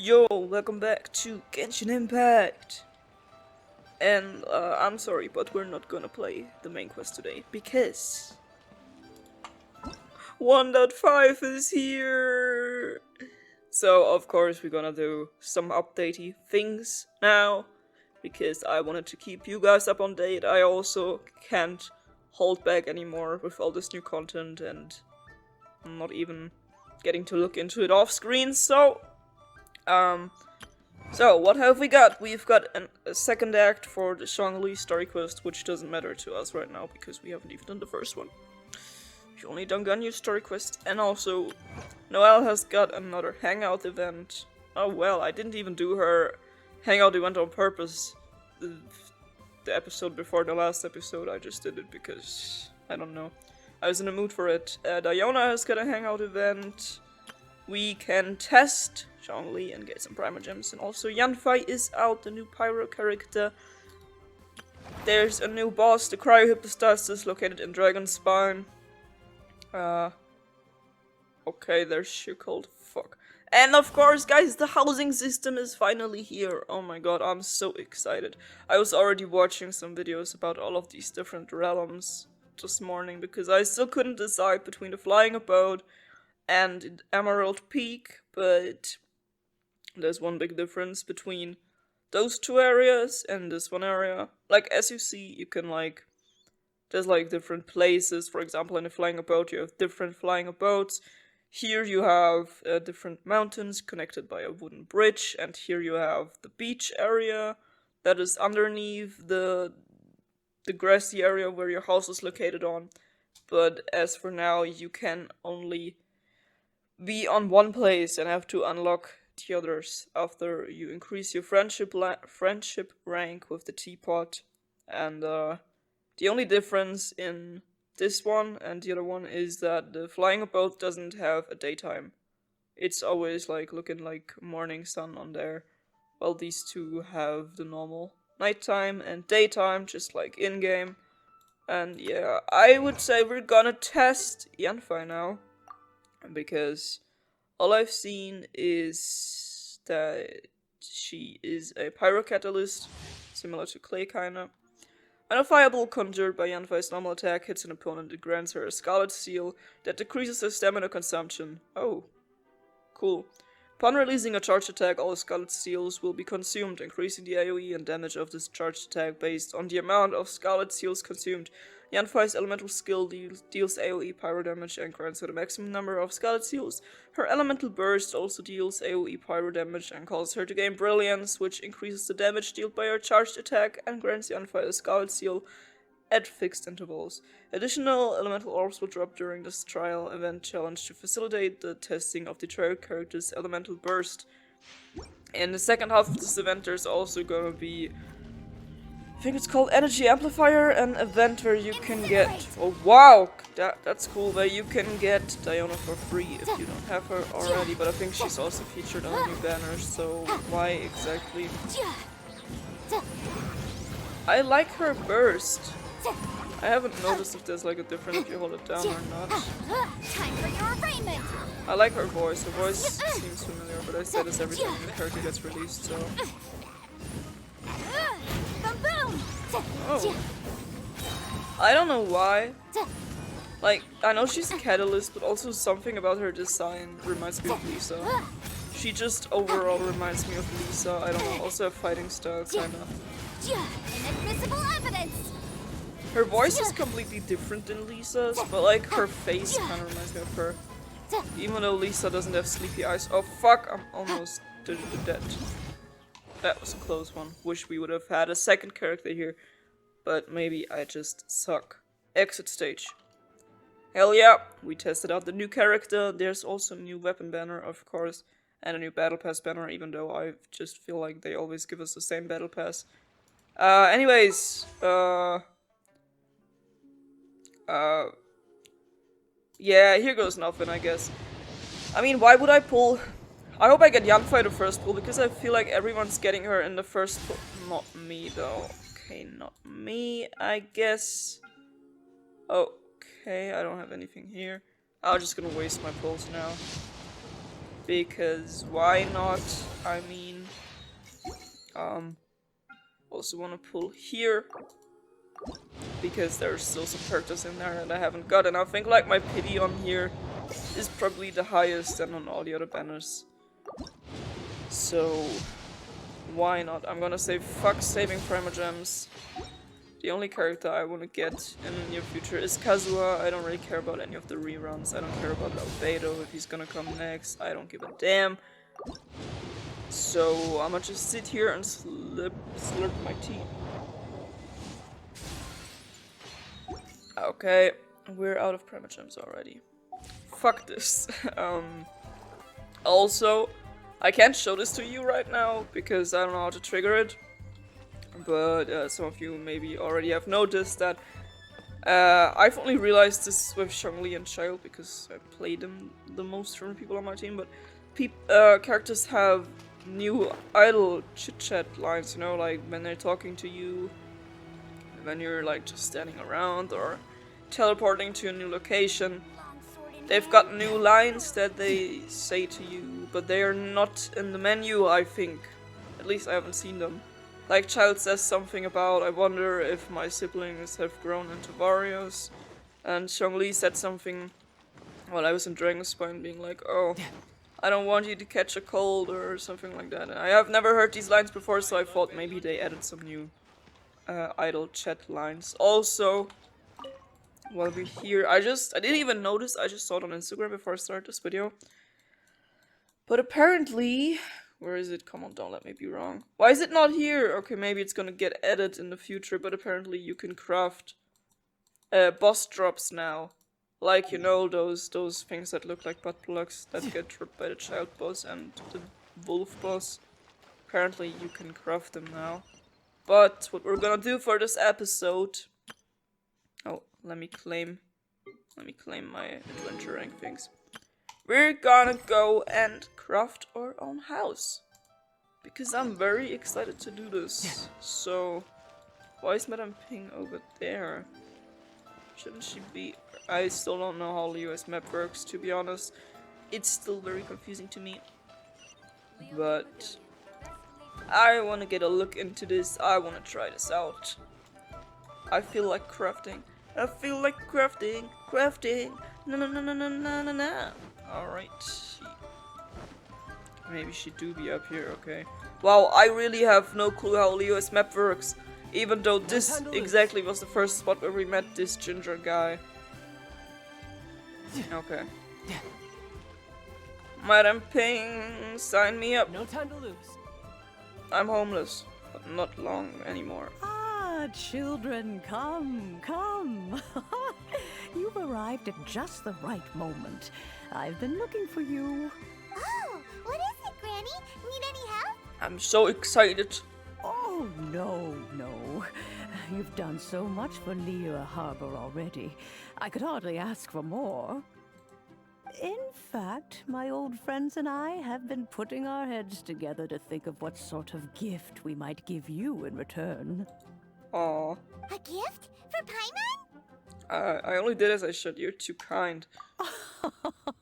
Yo, welcome back to Genshin Impact! And I'm sorry, but we're not gonna play the main quest today because 1.5 is here! So, of course, we're gonna do some updatey things now because I wanted to keep you guys up on date. I also can't hold back anymore with all this new content, and I'm not even getting to look into it off screen, so what have we got? We've got a second act for the Shangli story quest, which doesn't matter to us right now because we haven't even done the first one. We've only done Ganyu's story quest, and also Noelle has got another hangout event. Oh well, I didn't even do her hangout event on purpose. The episode before the last episode, I just did it because, I don't know, I was in the mood for it. Diona has got a hangout event. We can test Zhongli and get some Primer Gems, and also Yanfei is out, the new Pyro character. There's a new boss, the Cryohypnostasis, located in Dragonspine. Okay, there's Shickled, fuck. And of course, guys, the housing system is finally here. Oh my god, I'm so excited. I was already watching some videos about all of these different realms this morning, because I still couldn't decide between the Flying Abode and Emerald Peak, but there's one big difference between those two areas and this one area. Like, as you see, you can, like, there's, like, different places. For example, in the Flying Abode, you have different flying abodes. Here you have different mountains connected by a wooden bridge, and here you have the beach area that is underneath the grassy area where your house is located on. But as for now, you can only be on one place and have to unlock the others after you increase your friendship rank with the teapot. And the only difference in this one and the other one is that the Flying Abode doesn't have a daytime. It's always like looking like morning sun on there, while these two have the normal nighttime and daytime, just like in-game. And yeah, I would say we're gonna test Yanfei now, because all I've seen is that she is a pyrocatalyst, similar to Clay kinda. When a fireball conjured by Yanfei's normal attack hits an opponent, it grants her a Scarlet Seal that decreases her stamina consumption. Oh, cool. Upon releasing a charged attack, all Scarlet Seals will be consumed, increasing the AoE and damage of this charged attack based on the amount of Scarlet Seals consumed. Yanfei's elemental skill deals AoE pyro damage and grants her the maximum number of Scarlet Seals. Her elemental burst also deals AoE pyro damage and causes her to gain Brilliance, which increases the damage dealt by her charged attack and grants Yanfei a Scarlet Seal at fixed intervals. Additional elemental orbs will drop during this trial event challenge to facilitate the testing of the trial character's elemental burst. In the second half of this event, there's also gonna be, I think it's called Energy Amplifier, an event where you can get, oh wow, that's cool, where you can get Diona for free if you don't have her already, but I think she's also featured on the new banner, so why exactly? I like her burst. I haven't noticed if there's like a difference if you hold it down or not. Time for your arraignment. I like her voice. Her voice seems familiar, but I say this every time the character gets released, so. Boom! Oh. I don't know why. Like, I know she's a catalyst, but also something about her design reminds me of Lisa. She just overall reminds me of Lisa. I don't know, also a fighting style, kinda. Inadmissible evidence. Her voice is completely different than Lisa's, but like her face kind of reminds me of her. Even though Lisa doesn't have sleepy eyes. Oh fuck, I'm almost dead. That was a close one. Wish we would have had a second character here, but maybe I just suck. Exit stage. Hell yeah, we tested out the new character. There's also a new weapon banner, of course, and a new battle pass banner, even though I just feel like they always give us the same battle pass. Anyways, yeah, here goes nothing, I guess. I mean, why would I pull? I hope I get Yanfei the first pull, because I feel like everyone's getting her in the first pull. Not me, though. Okay, not me, I guess. Okay, I don't have anything here. I'm just gonna waste my pulls now. because why not? I mean, also want to pull here because there's still some characters in there that I haven't got, and I think like my pity on here is probably the highest and on all the other banners. So why not? I'm gonna say fuck saving Primogems. The only character I want to get in the near future is Kazuha. I don't really care about any of the reruns. I don't care about Albedo if he's gonna come next. I don't give a damn. So I'm gonna just sit here and slurp my tea. Okay, we're out of Primogems already. Fuck this. Also, I can't show this to you right now because I don't know how to trigger it. But some of you maybe already have noticed that I've only realized this with Zhongli and Child because I play them the most from the people on my team. But characters have new idle chit-chat lines, you know, like when they're talking to you, when you're like just standing around or teleporting to a new location. They've got new lines that they say to you, but they are not in the menu, I think. At least I haven't seen them. Like Child says something about, I wonder if my siblings have grown into warriors. And Zhongli said something while I was in Dragon's Spine being like, oh, I don't want you to catch a cold or something like that. And I have never heard these lines before, so I thought maybe they added some new idle chat lines. Also, while we're here, I didn't even notice, I just saw it on Instagram before I started this video. But apparently, where is it? Come on, don't let me be wrong. Why is it not here? Okay, maybe it's gonna get added in the future, but apparently you can craft boss drops now. Like, you know, those things that look like butt plugs that get dropped by the Child boss and the wolf boss. Apparently you can craft them now. But what we're gonna do for this episode... Oh, let me claim my adventure rank things. We're gonna go and craft our own house. Because I'm very excited to do this. So, why is Madame Ping over there? Shouldn't she be... I still don't know how the US map works, to be honest. It's still very confusing to me. But I want to get a look into this. I want to try this out. I feel like crafting. I feel like crafting. Crafting. No. Alright. Maybe she do be up here, okay. Wow, I really have no clue how the US map works. Even though this exactly was the first spot where we met this ginger guy. Okay. Madam Ping, sign me up. No time to lose. I'm homeless, but not long anymore. Ah, children, come. You've arrived at just the right moment. I've been looking for you. Oh, what is it, Granny? Need any help? I'm so excited. Oh, no. You've done so much for Liyue Harbor already. I could hardly ask for more. In fact, my old friends and I have been putting our heads together to think of what sort of gift we might give you in return. Aw. A gift? For Paimon? I only did as I should. You're too kind.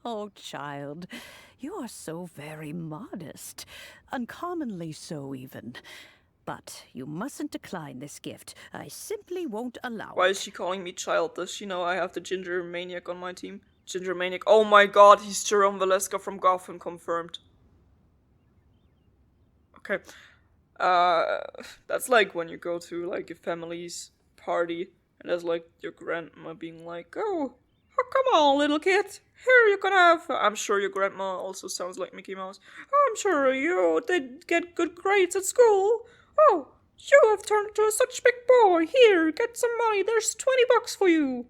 Oh, child, you are so very modest. Uncommonly so, even. But you mustn't decline this gift. I simply won't allow it. Why is she calling me child? Does she know I have the Ginger Maniac on my team? Ginger Maniac. Oh my god, he's Jerome Valeska from Gotham, confirmed. Okay. That's like when you go to like a family's party and there's like your grandma being like, oh, come on, little kid. Here you can have... I'm sure your grandma also sounds like Mickey Mouse. I'm sure you did get good grades at school. Oh, you have turned into such a big boy. Here, get some money. There's $20 for you.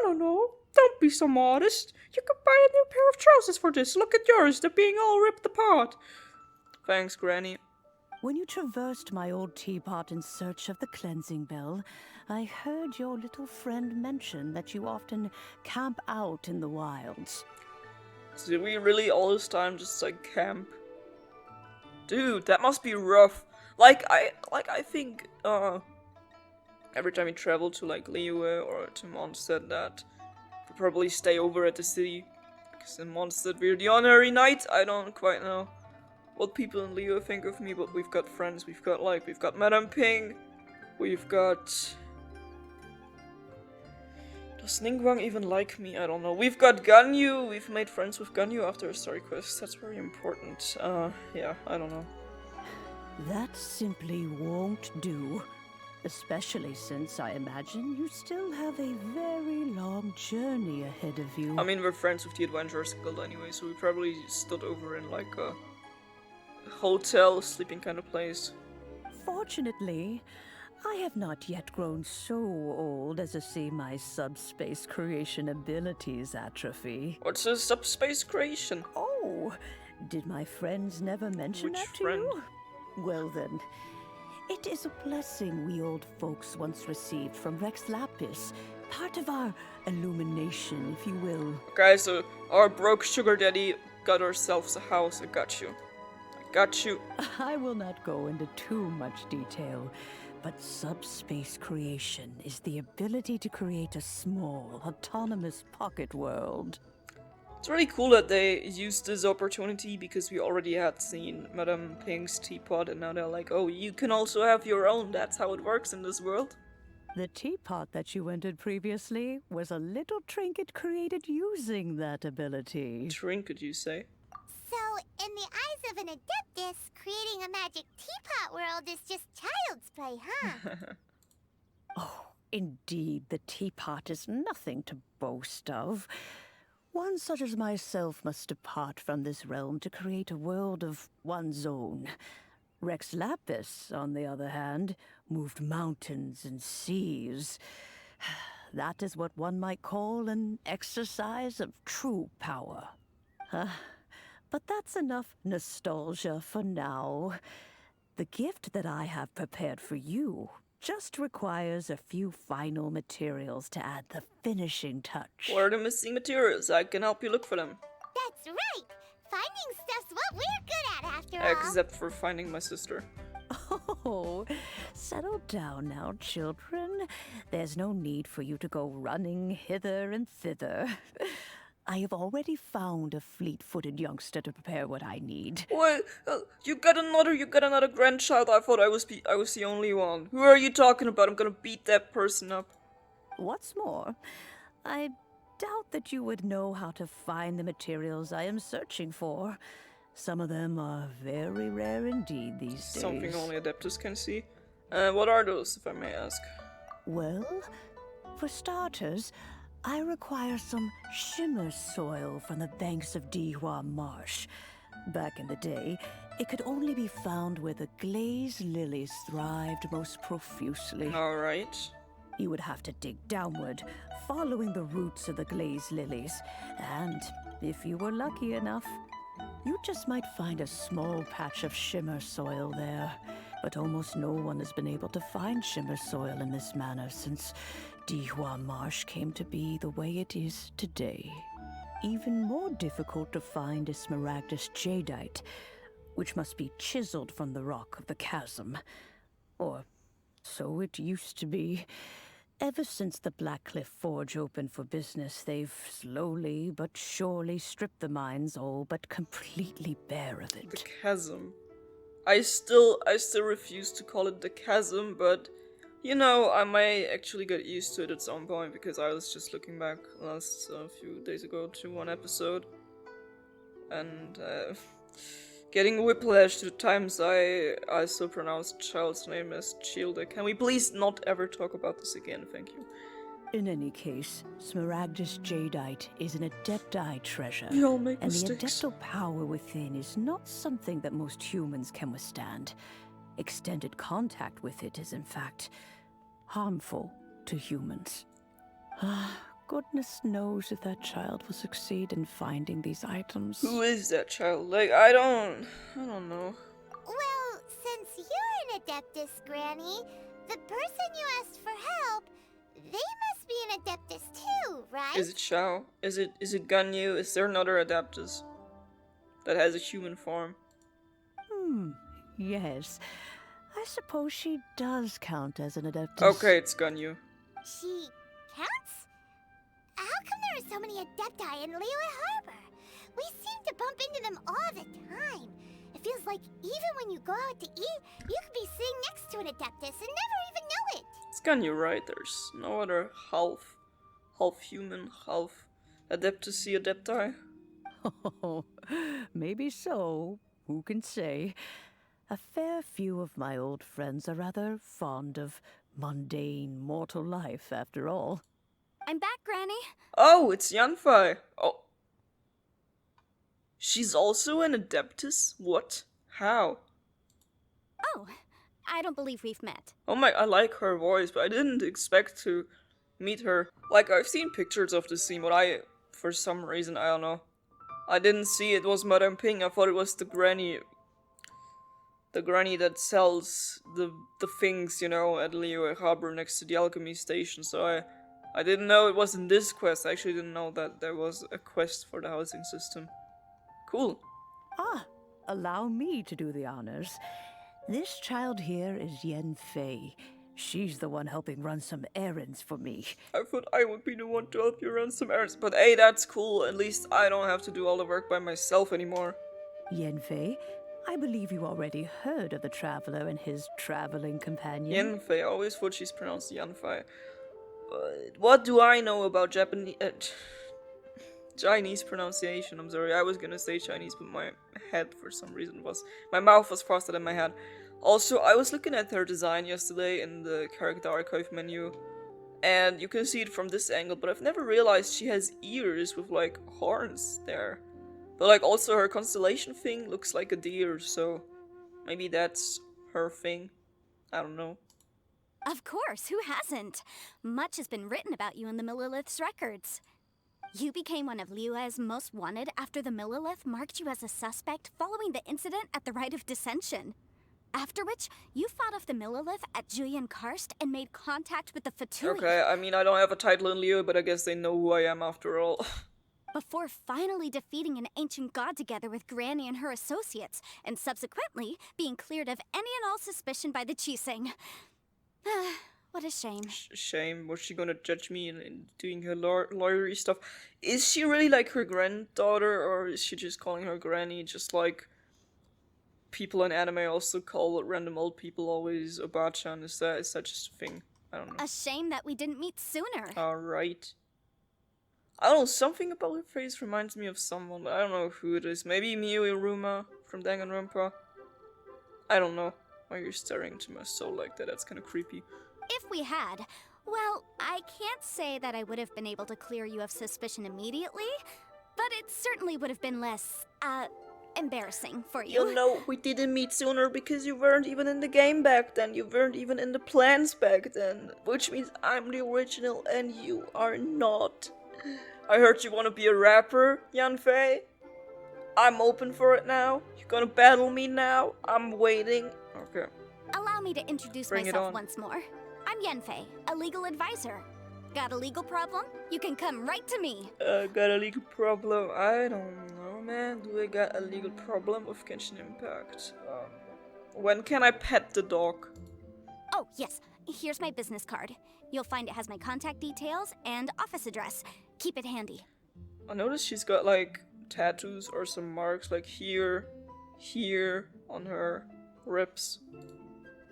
Oh, no. Don't be so modest. You could buy a new pair of trousers for this. Look at yours. They're being all ripped apart. Thanks, Granny. When you traversed my old teapot in search of the cleansing bell, I heard your little friend mention that you often camp out in the wilds. So did we really all this time just like camp? Dude, that must be rough. I think every time we travel to like Liyue or to Mondstadt, that we probably stay over at the city Because in Mondstadt we're the honorary knight. I don't quite know what people in Leo think of me, but we've got friends. We've got Madame Ping. We've got... Does Ningguang even like me? I don't know. We've got Ganyu. We've made friends with Ganyu after a story quest. That's very important. Yeah, I don't know. That simply won't do. Especially since I imagine you still have a very long journey ahead of you. I mean, we're friends with the Adventurers Guild anyway, so we probably stood over in like a hotel, sleeping kind of place. Fortunately, I have not yet grown so old as to see my subspace creation abilities atrophy. What's a subspace creation? Oh, did my friends never mention Which that to friend? you? Well then, it is a blessing we old folks once received from Rex Lapis. Part of our illumination, if you will. Okay, so our broke sugar daddy got ourselves a house. I got you. I got you. I will not go into too much detail, but subspace creation is the ability to create a small, autonomous pocket world. It's really cool that they used this opportunity because we already had seen Madame Ping's teapot and now they're like, oh, you can also have your own. That's how it works in this world. The teapot that you entered previously was a little trinket created using that ability. Trinket, you say? So, in the eyes of an Adeptus, creating a magic teapot world is just child's play, huh? Oh, indeed, the teapot is nothing to boast of. One such as myself must depart from this realm to create a world of one's own. Rex Lapis, on the other hand, moved mountains and seas. That is what one might call an exercise of true power. But that's enough nostalgia for now. The gift that I have prepared for you just requires a few final materials to add the finishing touch. What are the missing materials? I can help you look for them. That's right! Finding stuff's what we're good at after all. Except for finding my sister. Oh, settle down now, children. There's no need for you to go running hither and thither. I have already found a fleet-footed youngster to prepare what I need. Wait, you got another grandchild. I thought I was the only one. Who are you talking about? I'm gonna beat that person up. What's more, I doubt that you would know how to find the materials I am searching for. Some of them are very rare indeed these days. Something only Adeptus can see. What are those, if I may ask? Well, for starters, I require some shimmer soil from the banks of Dihua Marsh. Back in the day, it could only be found where the glazed lilies thrived most profusely. Alright. You would have to dig downward, following the roots of the glazed lilies, and if you were lucky enough, you just might find a small patch of shimmer soil there. But almost no one has been able to find shimmer soil in this manner since Dihua Marsh came to be the way it is today. Even more difficult to find is Smaragdus jadeite, which must be chiseled from the rock of the chasm. Or so it used to be. Ever since the Blackcliff Forge opened for business, they've slowly but surely stripped the mines all but completely bare of it. The chasm. I still refuse to call it the chasm, but you know, I may actually get used to it at some point because I was just looking back last few days ago to one episode and getting whiplash to the times I still pronounce child's name as Childe. Can we please not ever talk about this again? Thank you. In any case, Smaragdus jadeite is an Adepti treasure, We all make and mistakes. the Adeptal power within is not something that most humans can withstand. Extended contact with it is, in fact, harmful to humans. Goodness knows if that child will succeed in finding these items. Who is that child? Like, I don't know. Well, since you're an Adeptus, Granny, the person you asked for help, they must be an Adeptus too, right? Is it Shao? Is it Ganyu? Is there another Adeptus that has a human form? Yes. I suppose she does count as an Adeptus. Okay, it's Ganyu. She counts? How come there are so many Adepti in Liyue Harbor? We seem to bump into them all the time. It feels like even when you go out to eat, you could be sitting next to an Adeptus and never even know it. It's kinda right, there's no other half human, half Adeptus Adepti. Oh, maybe so. Who can say? A fair few of my old friends are rather fond of mundane mortal life, after all. I'm back, Granny. Oh, it's Yanfei. Oh. She's also an Adeptus? What? How? Oh, I don't believe we've met. Oh my, I like her voice, but I didn't expect to meet her. Like, I've seen pictures of this scene, but for some reason, I don't know. I didn't see it was Madame Ping. I thought it was the granny that sells the things, you know, at Liyue Harbor next to the alchemy station. So I didn't know it was in this quest. I actually didn't know that there was a quest for the housing system. Cool. Ah, allow me to do the honors. This child here is Yanfei. She's the one helping run some errands for me. I thought I would be the one to help you run some errands, but hey, that's cool. At least I don't have to do all the work by myself anymore. Yanfei, I believe you already heard of the traveler and his traveling companion. Yanfei, I always thought she's pronounced Yanfei. But what do I know about Chinese pronunciation? I'm sorry, I was gonna say Chinese, but my mouth was faster than my head. Also, I was looking at her design yesterday in the character archive menu, and you can see it from this angle, but I've never realized she has ears with, like, horns there. But, like, also her constellation thing looks like a deer, so maybe that's her thing. I don't know. Of course, who hasn't? Much has been written about you in the Millilith's records. You became one of Liyue's most wanted after the Millilith marked you as a suspect following the incident at the Rite of Dissension. After which, you fought off the Millilith at Julian Karst and made contact with the Fatui. Okay, I mean, I don't have a title in Liyue, but I guess they know who I am after all. Before finally defeating an ancient god together with Granny and her associates, and subsequently being cleared of any and all suspicion by the Chiseng. What a shame. Shame. Was she gonna judge me in doing her lawyery stuff? Is she really like her granddaughter, or is she just calling her Granny, just like people in anime also call random old people always Oba-chan? Is that just a thing? I don't know. A shame that we didn't meet sooner. Alright. I don't know, something about her face reminds me of someone, but I don't know who it is. Maybe miHoYo from Danganronpa? I don't know. Why are you staring into my soul like that? That's kind of creepy. If we had, well, I can't say that I would have been able to clear you of suspicion immediately, but it certainly would have been less, embarrassing for you. You know, we didn't meet sooner because you weren't even in the game back then. You weren't even in the plans back then. Which means I'm the original and you are not. I heard you want to be a rapper, Yanfei. I'm open for it now. You're gonna battle me now. I'm waiting. Okay. Allow me to introduce Bring it myself on. once more. I'm Yanfei, a legal advisor. Got a legal problem? You can come right to me. Got a legal problem? I don't know, man. Do I got a legal problem with Genshin Impact? When can I pet the dog? Oh, yes. Here's my business card. You'll find it has my contact details and office address. Keep it handy. I noticed she's got, like, tattoos or some marks, like here on her ribs.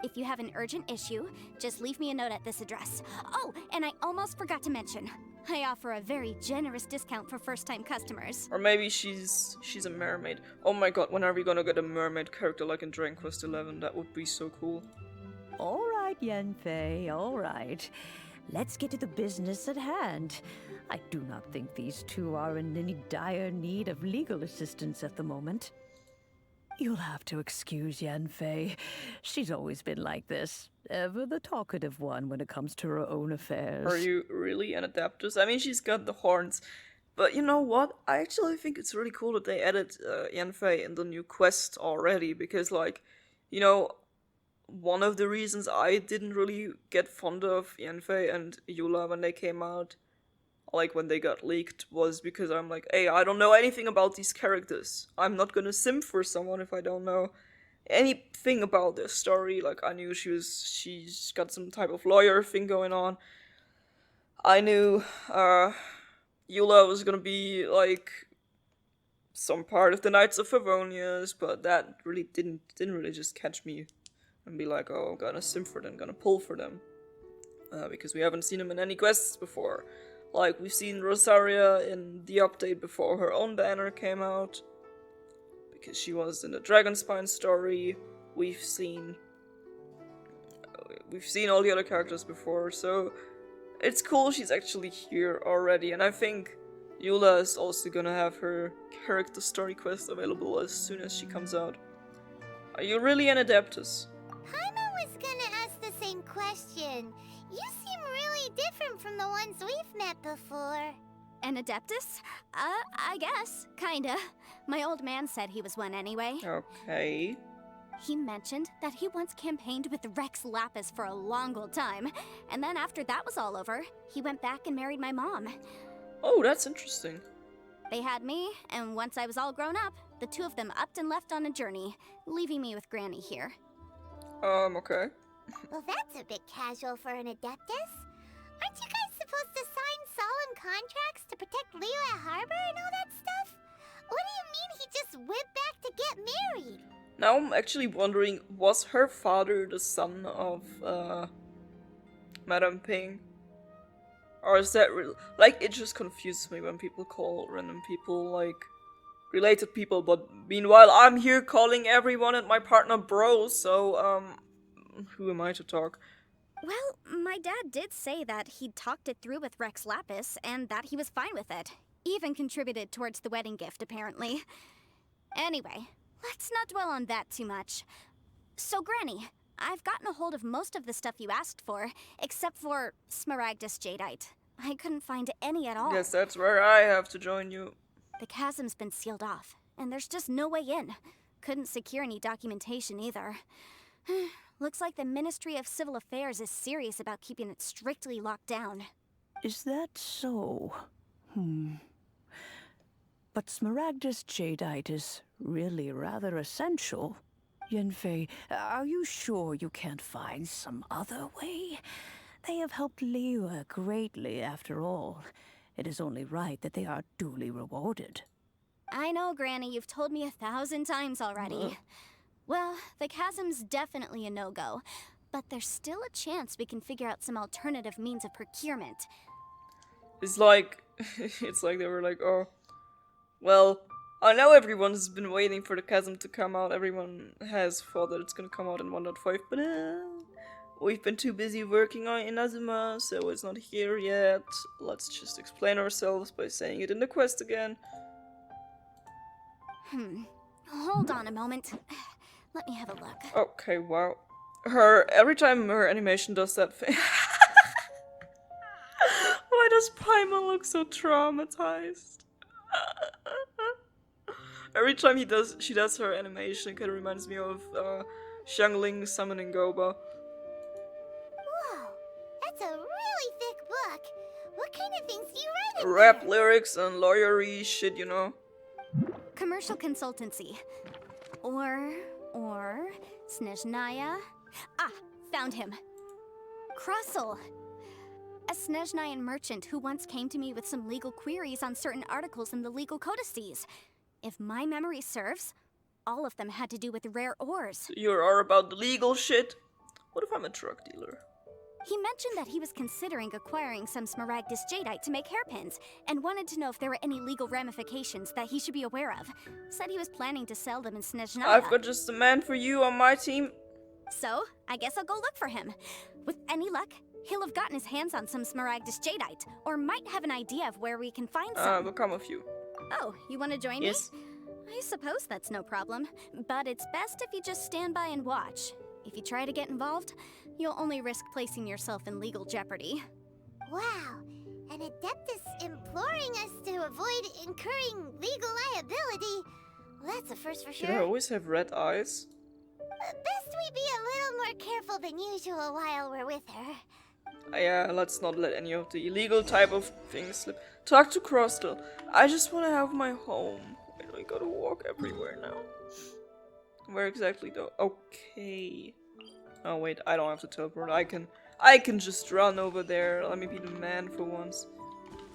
If you have an urgent issue, just leave me a note at this address. Oh, and I almost forgot to mention, I offer a very generous discount for first-time customers. Or maybe she's a mermaid. Oh my god, when are we gonna get a mermaid character like in Dragon Quest XI? That would be so cool. All right, Yanfei, all right. Let's get to the business at hand. I do not think these two are in any dire need of legal assistance at the moment. You'll have to excuse Yanfei. She's always been like this. Ever the talkative one when it comes to her own affairs. Are you really an Adeptus? I mean, she's got the horns. But you know what? I actually think it's really cool that they added Yanfei in the new quest already. Because, like, you know, one of the reasons I didn't really get fond of Yanfei and Eula when they came out, like when they got leaked, was because I'm like, hey, I don't know anything about these characters. I'm not gonna simp for someone if I don't know anything about their story. Like, I knew she's got some type of lawyer thing going on. I knew Eula was gonna be like some part of the Knights of Favonius, but that really didn't really just catch me and be like, oh, I'm gonna sim for them, gonna pull for them. Because we haven't seen them in any quests before. Like, we've seen Rosaria in the update before her own banner came out, because she was in the Dragonspine story. We've seen all the other characters before, so it's cool she's actually here already, and I think Eula is also gonna have her character story quest available as soon as she comes out. Are you really an Adeptus? Paimon was gonna ask the same question. You seem really different from the ones we've met before. An Adeptus? I guess. Kinda. My old man said he was one anyway. Okay. He mentioned that he once campaigned with Rex Lapis for a long old time, and then after that was all over, he went back and married my mom. Oh, that's interesting. They had me, and once I was all grown up, the two of them upped and left on a journey, leaving me with Granny here. Okay. Well, that's a bit casual for an Adeptus. Aren't you guys supposed to sign solemn contracts to protect Liyue Harbor and all that stuff? What do you mean he just went back to get married? Now I'm actually wondering, was her father the son of, Madame Ping? Or is that real? Like, it just confuses me when people call random people, like, related people, but meanwhile I'm here calling everyone and my partner bro, so, who am I to talk? Well, my dad did say that he'd talked it through with Rex Lapis, and that he was fine with it. Even contributed towards the wedding gift, apparently. Anyway, let's not dwell on that too much. So, Granny, I've gotten a hold of most of the stuff you asked for, except for Smaragdus Jadeite. I couldn't find any at all. Guess that's where I have to join you. The chasm's been sealed off, and there's just no way in. Couldn't secure any documentation either. Looks like the Ministry of Civil Affairs is serious about keeping it strictly locked down. Is that so? But Smaragdus Jadeite is really rather essential. Yanfei, are you sure you can't find some other way? They have helped Liyue greatly, after all. It is only right that they are duly rewarded. I know, Granny, you've told me 1,000 times already. Well, the chasm's definitely a no-go, but there's still a chance we can figure out some alternative means of procurement. It's like, they were like, oh, well, I know everyone's been waiting for the chasm to come out. Everyone has thought that it's gonna come out in 1.5, but we've been too busy working on Inazuma, so it's not here yet. Let's just explain ourselves by saying it in the quest again. Hold on a moment. Let me have a look. Okay, wow. Every time her animation does that thing. Why does Paimon look so traumatized? Every time she does her animation, it kind of reminds me of Xiangling summoning Goba. Whoa, that's a really thick book. What kind of things do you write in Rap there? lyrics and lawyery shit, you know. Commercial consultancy. Or Snezhnaya. Ah, found him. Krustle. A Snezhnayan merchant who once came to me with some legal queries on certain articles in the legal codices. If my memory serves, all of them had to do with rare ores. So you're about the legal shit? What if I'm a drug dealer? He mentioned that he was considering acquiring some Smaragdus Jadeite to make hairpins, and wanted to know if there were any legal ramifications that he should be aware of. Said he was planning to sell them in Snezhnaya. I've got just a man for you on my team. So, I guess I'll go look for him. With any luck, he'll have gotten his hands on some Smaragdus Jadeite, or might have an idea of where we can find some. We'll come with you. Oh, you want to join Yes. me? I suppose that's no problem, but it's best if you just stand by and watch. If you try to get involved, you'll only risk placing yourself in legal jeopardy. Wow, an Adeptus imploring us to avoid incurring legal liability. Well, that's a first for Should I sure. always have red eyes? Best we be a little more careful than usual while we're with her. Yeah, let's not let any of the illegal type of things slip. Talk to Crostal. I just want to have my home. Why do I gotta walk everywhere now? Where exactly though? Okay. Oh wait, I don't have to teleport. I can just run over there. Let me be the man for once.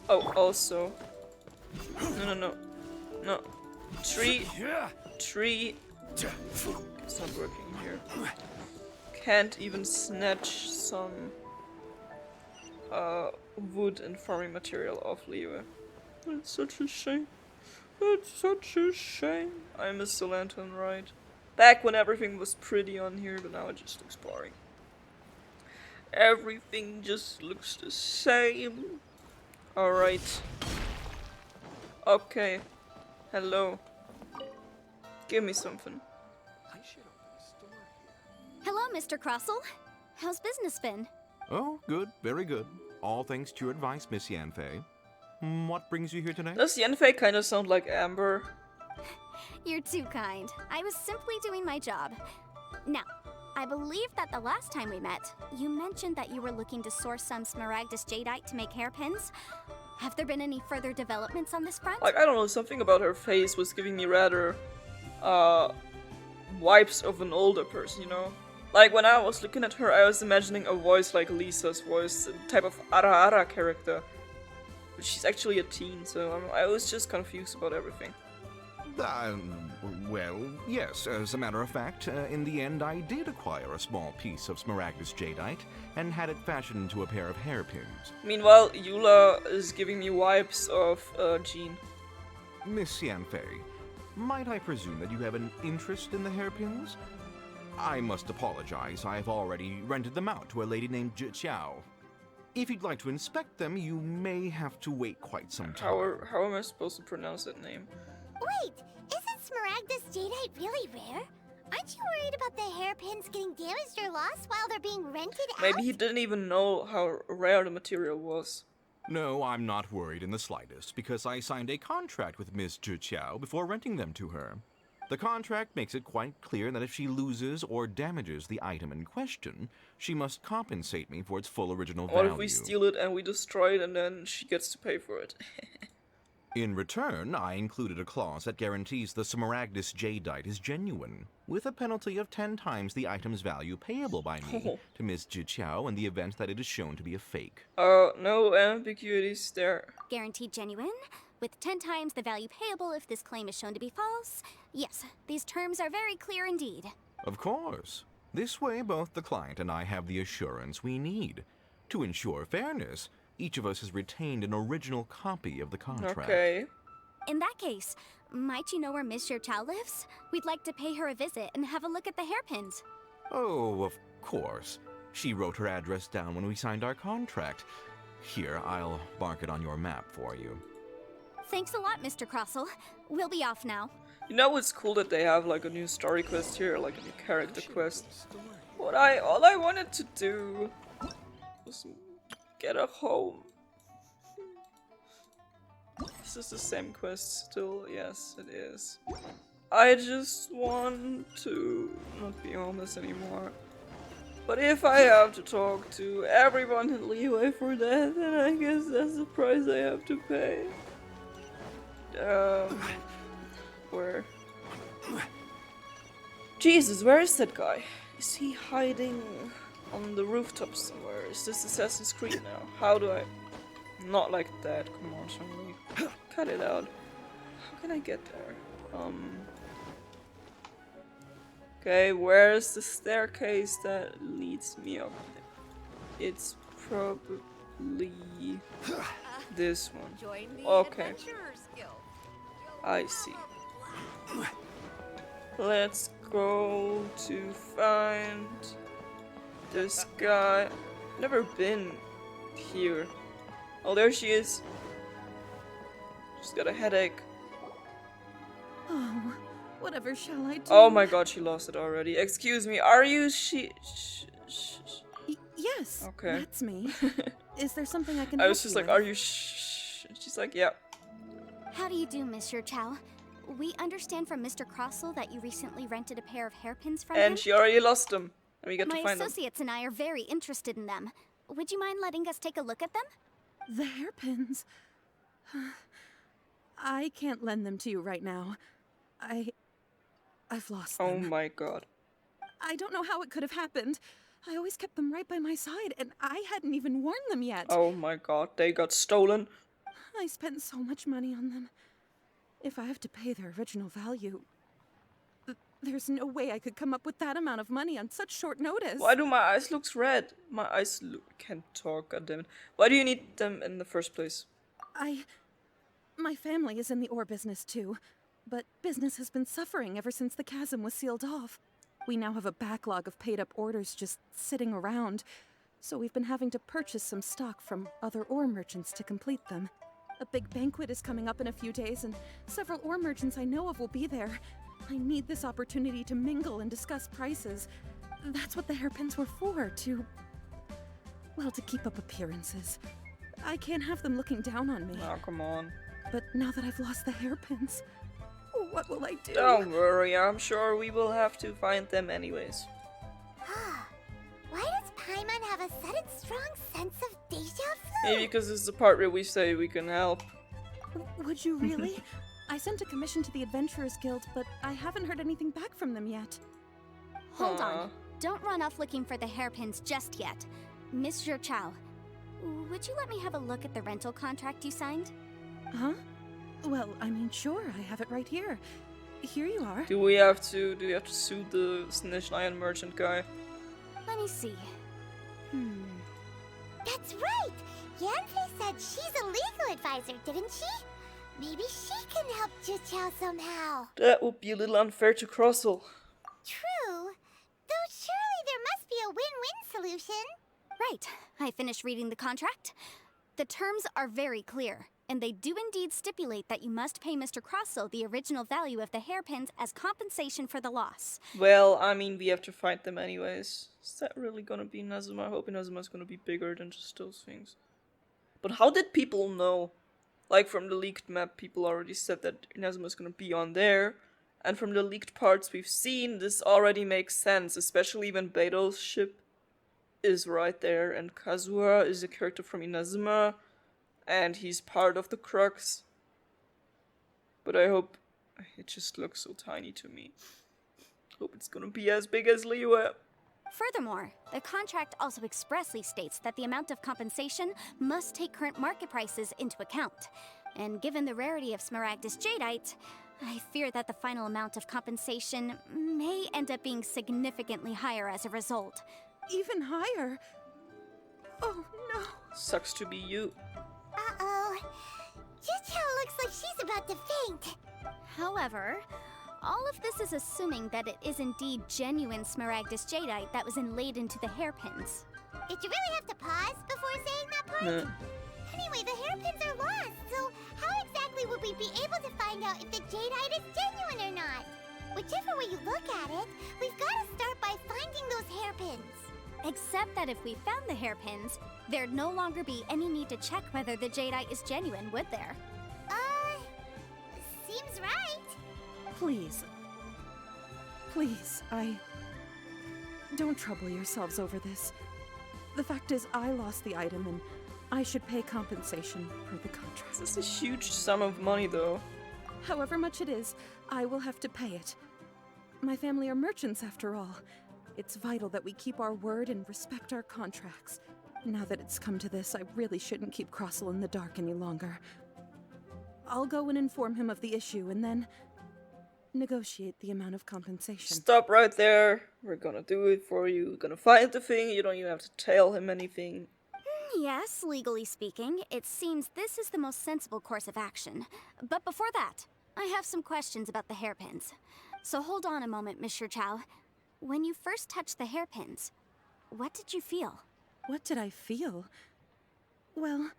Oh, also. No. Tree. It's not working here. Can't even snatch some wood and farming material off Liyue. It's such a shame. It's such a shame. I miss the lantern ride. Back when everything was pretty on here, but now it just looks boring. Everything just looks the same. Alright. Okay. Hello. Give me something. Hello, Mr. Crossell. How's business been? Oh, good, very good. All thanks to your advice, Miss Yanfei. What brings you here today? Does Yanfei kind of sound like Amber? You're too kind. I was simply doing my job. Now, I believe that the last time we met, you mentioned that you were looking to source some Smaragdus Jadeite to make hairpins. Have there been any further developments on this front? Like, I don't know, something about her face was giving me rather, vibes of an older person, you know? Like, when I was looking at her, I was imagining a voice like Lisa's voice, a type of Ara character. But she's actually a teen, so I was just confused about everything. Well, yes, as a matter of fact, in the end I did acquire a small piece of Smaragdus Jadeite and had it fashioned into a pair of hairpins. Meanwhile, Eula is giving me vibes of Jean. Miss Yanfei, might I presume that you have an interest in the hairpins? I must apologize, I've already rented them out to a lady named Zhiqiao. If you'd like to inspect them, you may have to wait quite some time. How am I supposed to pronounce that name? Wait, isn't Smaragdus Jadeite really rare? Aren't you worried about the hairpins getting damaged or lost while they're being rented out? Maybe he didn't even know how rare the material was. No, I'm not worried in the slightest, because I signed a contract with Miss Zhiqiao before renting them to her. The contract makes it quite clear that if she loses or damages the item in question, she must compensate me for its full original value. What if we steal it and we destroy it and then she gets to pay for it? In return, I included a clause that guarantees the Smaragdus Jadeite is genuine, with a penalty of 10 times the item's value payable by me to Miss Zhiqiao in the event that it is shown to be a fake. No ambiguities there. Guaranteed genuine, with 10 times the value payable if this claim is shown to be false. Yes, these terms are very clear indeed. Of course. This way, both the client and I have the assurance we need. To ensure fairness, each of us has retained an original copy of the contract. Okay. In that case, might you know where Miss Zhiqiao lives? We'd like to pay her a visit and have a look at the hairpins. Oh, of course. She wrote her address down when we signed our contract. Here, I'll mark it on your map for you. Thanks a lot, Mr. Crossell. We'll be off now. You know it's cool that they have like a new story quest here, like a new character quest. All I wanted to do was get a home. This is the same quest still, yes it is. I just want to not be homeless anymore. But if I have to talk to everyone in Liyue for that, then I guess that's the price I have to pay. Where? Jesus, where is that guy? Is he hiding on the rooftop somewhere? Is this Assassin's Creed now? How do I... Not like that, come on, Shang-Li. Cut it out. How can I get there? Okay, where's the staircase that leads me up there? It's probably this one. Okay. I see. Let's go to find this guy. Never been here. Oh, there she is. Just got a headache. Oh, whatever shall I do? Oh my god, she lost it already. Excuse me, are you Yes, okay. That's me. Is there something I can I was help just you like, with? are you She's like, yeah. How do you do, Miss Zhiqiao? We understand from Mr. Crossell that you recently rented a pair of hairpins from him. And she already lost them. And we got to My find them. associates and I are very interested in them. Would you mind letting us take a look at them? The hairpins. I can't lend them to you right now. I've lost Oh them. my god. I don't know how it could have happened. I always kept them right by my side, and I hadn't even worn them yet. Oh my god, they got stolen. I spent so much money on them. If I have to pay their original value, there's no way I could come up with that amount of money on such short notice. Why do my eyes look red? My eyes can't talk, goddammit. Why do you need them in the first place? My family is in the ore business too, but business has been suffering ever since the chasm was sealed off. We now have a backlog of paid-up orders just sitting around, so we've been having to purchase some stock from other ore merchants to complete them. A big banquet is coming up in a few days, and several ore merchants I know of will be there. I need this opportunity to mingle and discuss prices. That's what the hairpins were for, to keep up appearances. I can't have them looking down on me. Oh, come on. But now that I've lost the hairpins, what will I do? Don't worry, I'm sure we will have to find them anyways. Why does Paimon have a sudden strong sense of deja vu? Maybe because this is the part where we say we can help. Would you really? I sent a commission to the Adventurers Guild, but I haven't heard anything back from them yet. Hold on. Don't run off looking for the hairpins just yet. Miss Chow, would you let me have a look at the rental contract you signed? Huh? Well, I mean, sure, I have it right here. Here you are. Do we have to sue the Snitch Lion merchant guy? Let me see. That's right! Yanfei said she's a legal advisor, didn't she? Maybe she can help Juqiao somehow. That would be a little unfair to Crossel. True. Though surely there must be a win-win solution. Right. I finished reading the contract. The terms are very clear, and they do indeed stipulate that you must pay Mr. Crossel the original value of the hairpins as compensation for the loss. Well, I mean, we have to fight them anyways. Is that really gonna be Inazuma? I hope Inazuma's gonna be bigger than just those things. But how did people know? Like, from the leaked map, people already said that Inazuma's gonna be on there. And from the leaked parts we've seen, this already makes sense, especially when Beto's ship is right there, and Kazuha is a character from Inazuma, and he's part of the Crux. But I hope... It just looks so tiny to me. Hope it's gonna be as big as Liyue. Furthermore, the contract also expressly states that the amount of compensation must take current market prices into account. And given the rarity of Smaragdus Jadeite, I fear that the final amount of compensation may end up being significantly higher as a result. Even higher? Oh no. Sucks to be you. Uh-oh. Juqiao looks like she's about to faint. However, all of this is assuming that it is indeed genuine Smaragdus Jadeite that was inlaid into the hairpins. Did you really have to pause before saying that part? Anyway, the hairpins are lost, so how exactly would we be able to find out if the Jadeite is genuine or not? Whichever way you look at it, we've got to start by finding those hairpins. Except that if we found the hairpins, there'd no longer be any need to check whether the Jadeite is genuine, would there? Seems right. Please, don't trouble yourselves over this. The fact is, I lost the item and I should pay compensation per the contract. This is a huge sum of money, though. However much it is, I will have to pay it. My family are merchants, after all. It's vital that we keep our word and respect our contracts. Now that it's come to this, I really shouldn't keep Crossel in the dark any longer. I'll go and inform him of the issue and then negotiate the amount of compensation. Stop right there. We're gonna do it for you. We're gonna find the thing. You don't even have to tell him anything. Yes, legally speaking, it seems this is the most sensible course of action. But before that, I have some questions about the hairpins. So hold on a moment, Mr. Chow. When you first touched the hairpins, what did you feel? What did I feel? Well,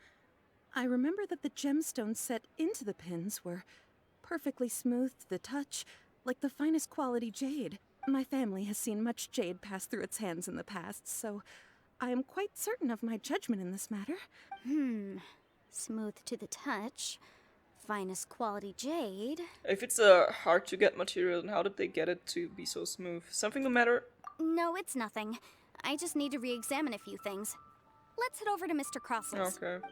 I remember that the gemstones set into the pins were perfectly smooth to the touch, like the finest quality jade. My family has seen much jade pass through its hands in the past, so I am quite certain of my judgment in this matter. Smooth to the touch, finest quality jade. If it's a hard to get material, then how did they get it to be so smooth? Something the matter? No, it's nothing. I just need to re-examine a few things. Let's head over to Mr. Crossel's. Okay.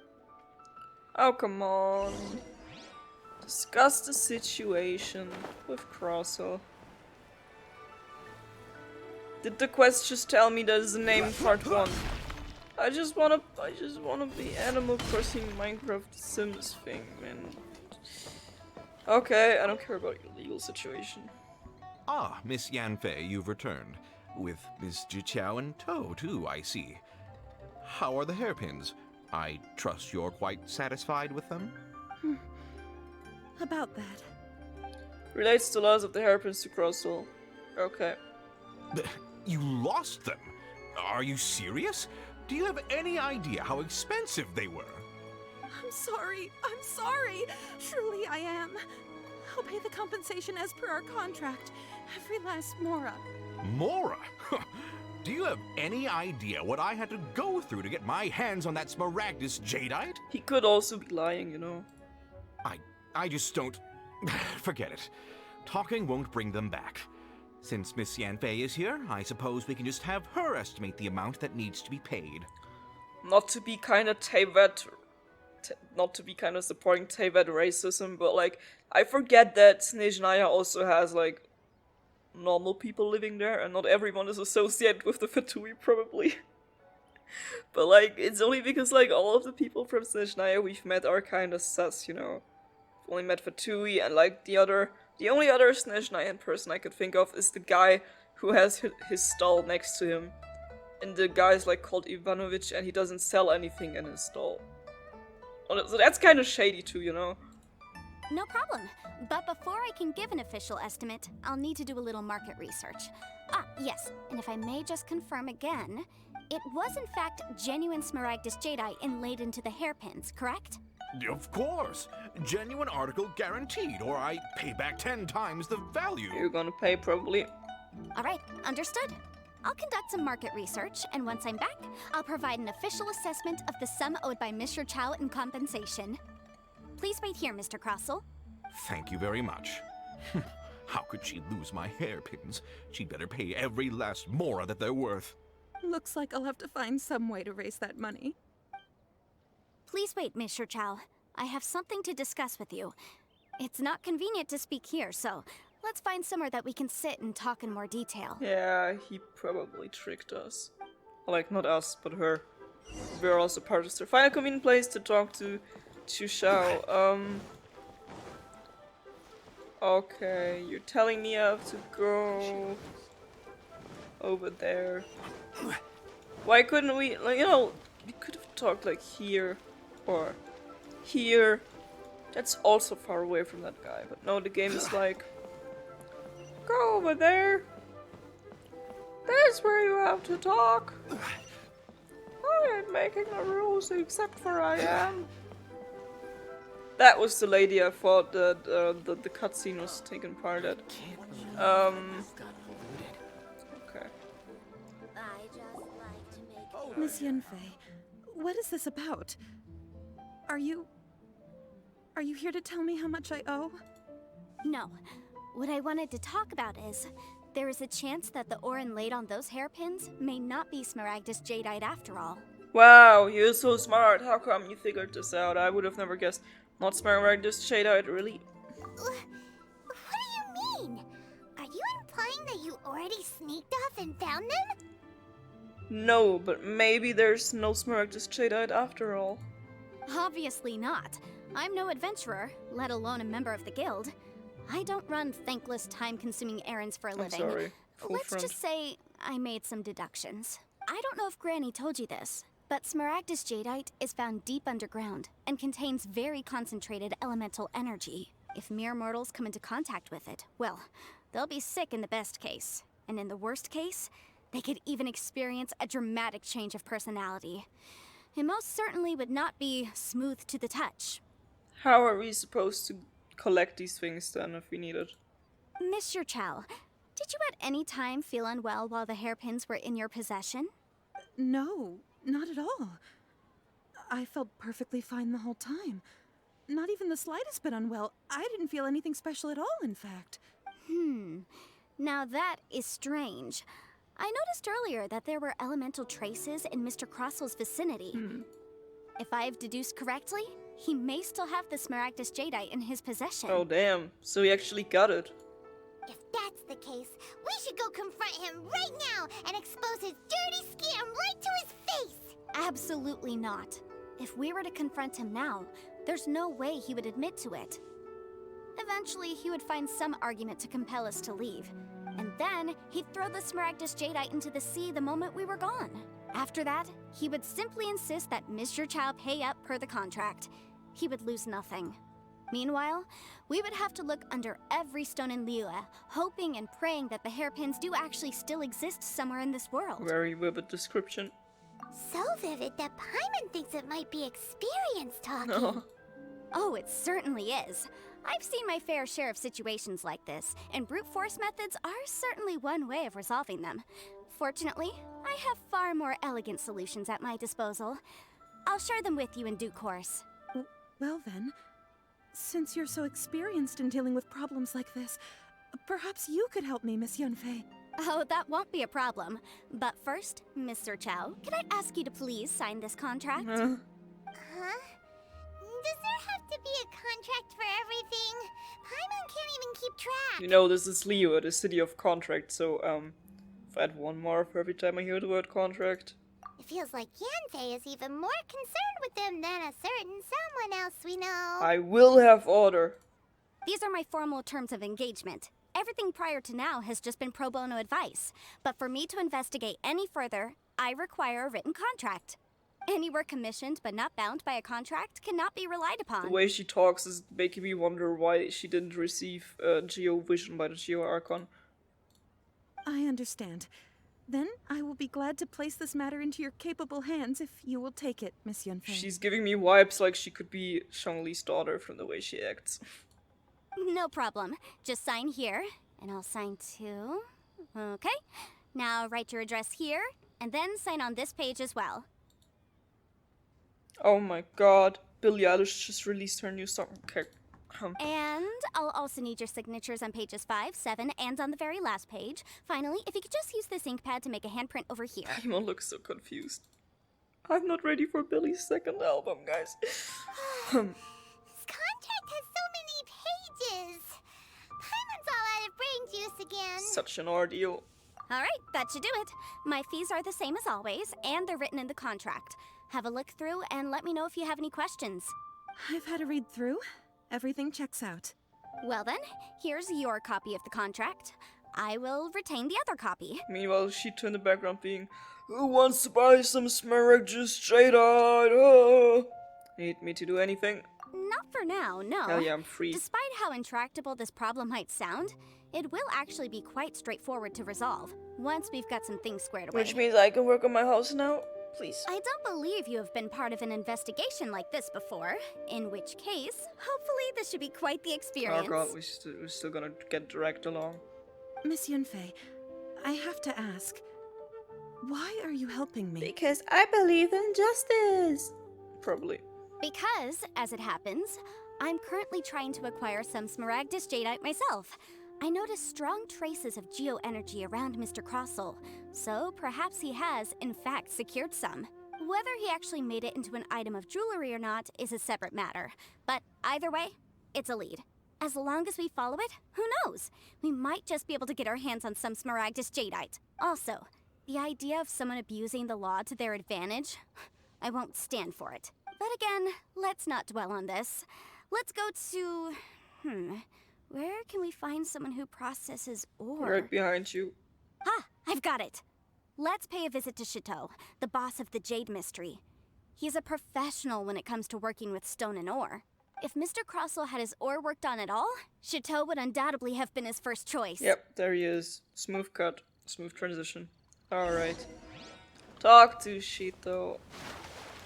Oh, come on. Discuss the situation with Crossel. Did the quest just tell me that is the name part 1? I just wanna be Animal Crossing Minecraft Sims thing, man. Okay, I don't care about your legal situation. Ah, Miss Yanfei, you've returned. With Miss Jiqiao in tow, too, I see. How are the hairpins? I trust you're quite satisfied with them? About that. Relates to loss of the hairpins to Crosswell. Okay. You lost them? Are you serious? Do you have any idea how expensive they were? I'm sorry. I'm sorry. Truly, I am. I'll pay the compensation as per our contract. Every last mora. Mora? Do you have any idea what I had to go through to get my hands on that Smaragdus jadeite? He could also be lying, you know. I just don't... Forget it. Talking won't bring them back. Since Miss Yanfei is here, I suppose we can just have her estimate the amount that needs to be paid. Not to be kind of not to be kind of supporting Teyvat racism, but like, I forget that Snezhnaya also has like normal people living there, and not everyone is associated with the Fatui, probably. But like, it's only because like all of the people from Snezhnaya we've met are kind of sus, you know. We've only met Fatui, and like the only other Snezhnayan person I could think of is the guy who has his stall next to him. And the guy's like called Ivanovich, and he doesn't sell anything in his stall. So that's kind of shady too, you know? No problem. But before I can give an official estimate, I'll need to do a little market research. Ah, yes, and if I may just confirm again, it was in fact genuine Smaragdus jadeite inlaid into the hairpins, correct? Of course! Genuine article guaranteed, or I pay back 10 times the value. You're gonna pay probably. Alright, understood. I'll conduct some market research, and once I'm back, I'll provide an official assessment of the sum owed by Mr. Chow in compensation. Please wait here, Mr. Crossell. Thank you very much. How could she lose my hairpins? She'd better pay every last mora that they're worth. Looks like I'll have to find some way to raise that money. Please wait, Mr. Chow. I have something to discuss with you. It's not convenient to speak here, so let's find somewhere that we can sit and talk in more detail. Yeah, he probably tricked us. Like, not us, but her. We're also part of her. Find a convenient place to talk to Shao. Okay, you're telling me I have to go over there. Why couldn't we, like, you know, we could have talked like here or here. That's also far away from that guy, but no, the game is like, go over there. That's where you have to talk. I ain't making the rules except for I am. That was the lady I thought that the cutscene was taking part at. Okay. Miss Yanfei, what is this about? Are you here to tell me how much I owe? No. What I wanted to talk about is, there is a chance that the ore inlaid on those hairpins may not be Smaragdus jadeite after all. Wow, you're so smart. How come you figured this out? I would have never guessed. Not Smaragdus jadeite, really? What do you mean? Are you implying that you already sneaked off and found them? No, but maybe there's no Smaragdus jadeite after all. Obviously not. I'm no adventurer, let alone a member of the guild. I don't run thankless, time-consuming errands for a I'm living. sorry. Full Let's front. just say I made some deductions. I don't know if Granny told you this, but Smaragdus jadeite is found deep underground and contains very concentrated elemental energy. If mere mortals come into contact with it, well, they'll be sick in the best case. And in the worst case, they could even experience a dramatic change of personality. It most certainly would not be smooth to the touch. How are we supposed to collect these things then if we need it? Mr. Chow, did you at any time feel unwell while the hairpins were in your possession? No, not at all. I felt perfectly fine the whole time. Not even the slightest bit unwell. I didn't feel anything special at all, in fact. Now that is strange. I noticed earlier that there were elemental traces in Mr. Crossell's vicinity. If I've deduced correctly, he may still have the Smaragdus jadeite in his possession. Oh damn, so he actually got it. If that's the case, we should go confront him right now and expose his dirty scam right to his face! Absolutely not. If we were to confront him now, there's no way he would admit to it. Eventually, he would find some argument to compel us to leave. And then, he'd throw the Smaragdus Jadeite into the sea the moment we were gone. After that, he would simply insist that Mr. Chow pay up per the contract. He would lose nothing. Meanwhile, we would have to look under every stone in Liyue, hoping and praying that the hairpins do actually still exist somewhere in this world. Very vivid description. So vivid that Paimon thinks it might be experience talking. Oh. Oh, it certainly is. I've seen my fair share of situations like this, and brute force methods are certainly one way of resolving them. Fortunately, I have far more elegant solutions at my disposal. I'll share them with you in due course. Well then, since you're so experienced in dealing with problems like this, perhaps you could help me, Miss Yunfei. Oh, that won't be a problem. But first, Mr. Chow, can I ask you to please sign this contract? Huh? Does there have to be a contract for everything? Paimon can't even keep track. You know, this is Liyue, the city of contract, so, if I had one more for every time I hear the word contract. It feels like Yanfei is even more concerned with them than a certain someone else we know. I will have order. These are my formal terms of engagement. Everything prior to now has just been pro bono advice. But for me to investigate any further, I require a written contract. Any work commissioned but not bound by a contract cannot be relied upon. The way she talks is making me wonder why she didn't receive Geo Vision by the Geo Archon. I understand. Then I will be glad to place this matter into your capable hands if you will take it, Miss Yunfei. She's giving me vibes like she could be Zhongli's daughter from the way she acts. No problem. Just sign here, and I'll sign too. Okay. Now write your address here, and then sign on this page as well. Oh my god, Billie Eilish just released her new song. Okay. And I'll also need your signatures on pages 5, 7, and on the very last page. Finally, if you could just use this ink pad to make a handprint over here. Paimon looks so confused. I'm not ready for Billie's second album, guys. This contract has so many pages. Paimon's all out of brain juice again. Such an ordeal. Alright, that should do it. My fees are the same as always, and they're written in the contract. Have a look through and let me know if you have any questions. I've had a read through. Everything checks out. Well then, here's your copy of the contract. I will retain the other copy. Meanwhile, Shito in the background being, who wants to buy some Smaragdus Jadeite? Oh. Need me to do anything? Not for now, no. Hell yeah, I'm free. Despite how intractable this problem might sound, it will actually be quite straightforward to resolve, once we've got some things squared away. Which means I can work on my house now? Please. I don't believe you have been part of an investigation like this before, in which case, hopefully this should be quite the experience. Oh god, we're still gonna get dragged along. Miss Yunfei, I have to ask, why are you helping me? Because I believe in justice. Probably. Because, as it happens, I'm currently trying to acquire some Smaragdus Jadeite myself. I noticed strong traces of geo-energy around Mr. Crossel, so perhaps he has, in fact, secured some. Whether he actually made it into an item of jewelry or not is a separate matter, but either way, it's a lead. As long as we follow it, who knows? We might just be able to get our hands on some Smaragdus Jadeite. Also, the idea of someone abusing the law to their advantage, I won't stand for it. But again, let's not dwell on this. Let's go to... where can we find someone who processes ore? Right behind you. Ah, I've got it! Let's pay a visit to Chateau, the boss of the Jade Mystery. He's a professional when it comes to working with stone and ore. If Mr. Crossel had his ore worked on at all, Chateau would undoubtedly have been his first choice. Yep, there he is. Smooth cut. Smooth transition. Alright. Talk to Shito.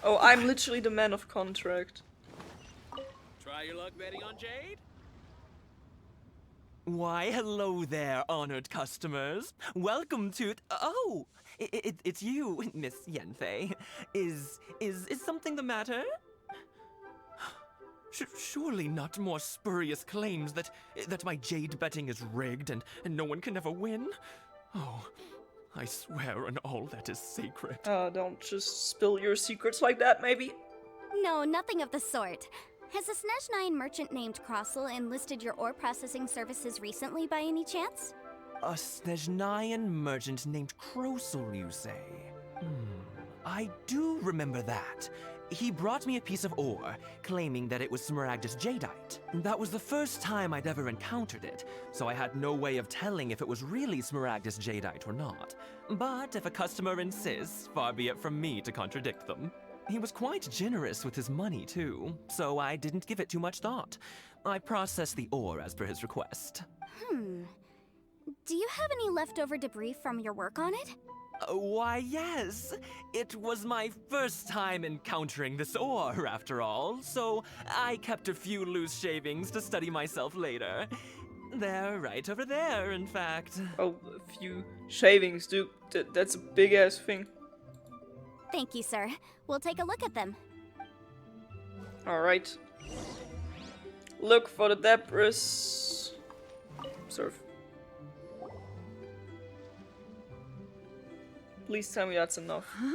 Oh, I'm literally the man of contract. Try your luck betting on Jade? Why, hello there, honored customers. Welcome to... Oh, it's you, Miss Yanfei. Is something the matter? Surely not more spurious claims that my jade betting is rigged and no one can ever win? Oh, I swear on all that is sacred. Don't just spill your secrets like that, maybe? No, nothing of the sort. Has a Snezhnine merchant named Crossel enlisted your ore processing services recently by any chance? A Snezhnine merchant named Crossel, you say? I do remember that. He brought me a piece of ore, claiming that it was Smaragdus jadeite. That was the first time I'd ever encountered it, so I had no way of telling if it was really Smaragdus jadeite or not. But if a customer insists, far be it from me to contradict them. He was quite generous with his money, too, so I didn't give it too much thought. I processed the ore as per his request. Do you have any leftover debris from your work on it? Why, yes. It was my first time encountering this ore, after all, so I kept a few loose shavings to study myself later. They're right over there, in fact. Oh, a few shavings, dude. That's a big ass thing. Thank you, sir. We'll take a look at them. Alright. Look for the debris. Observe. Please tell me that's enough. Huh?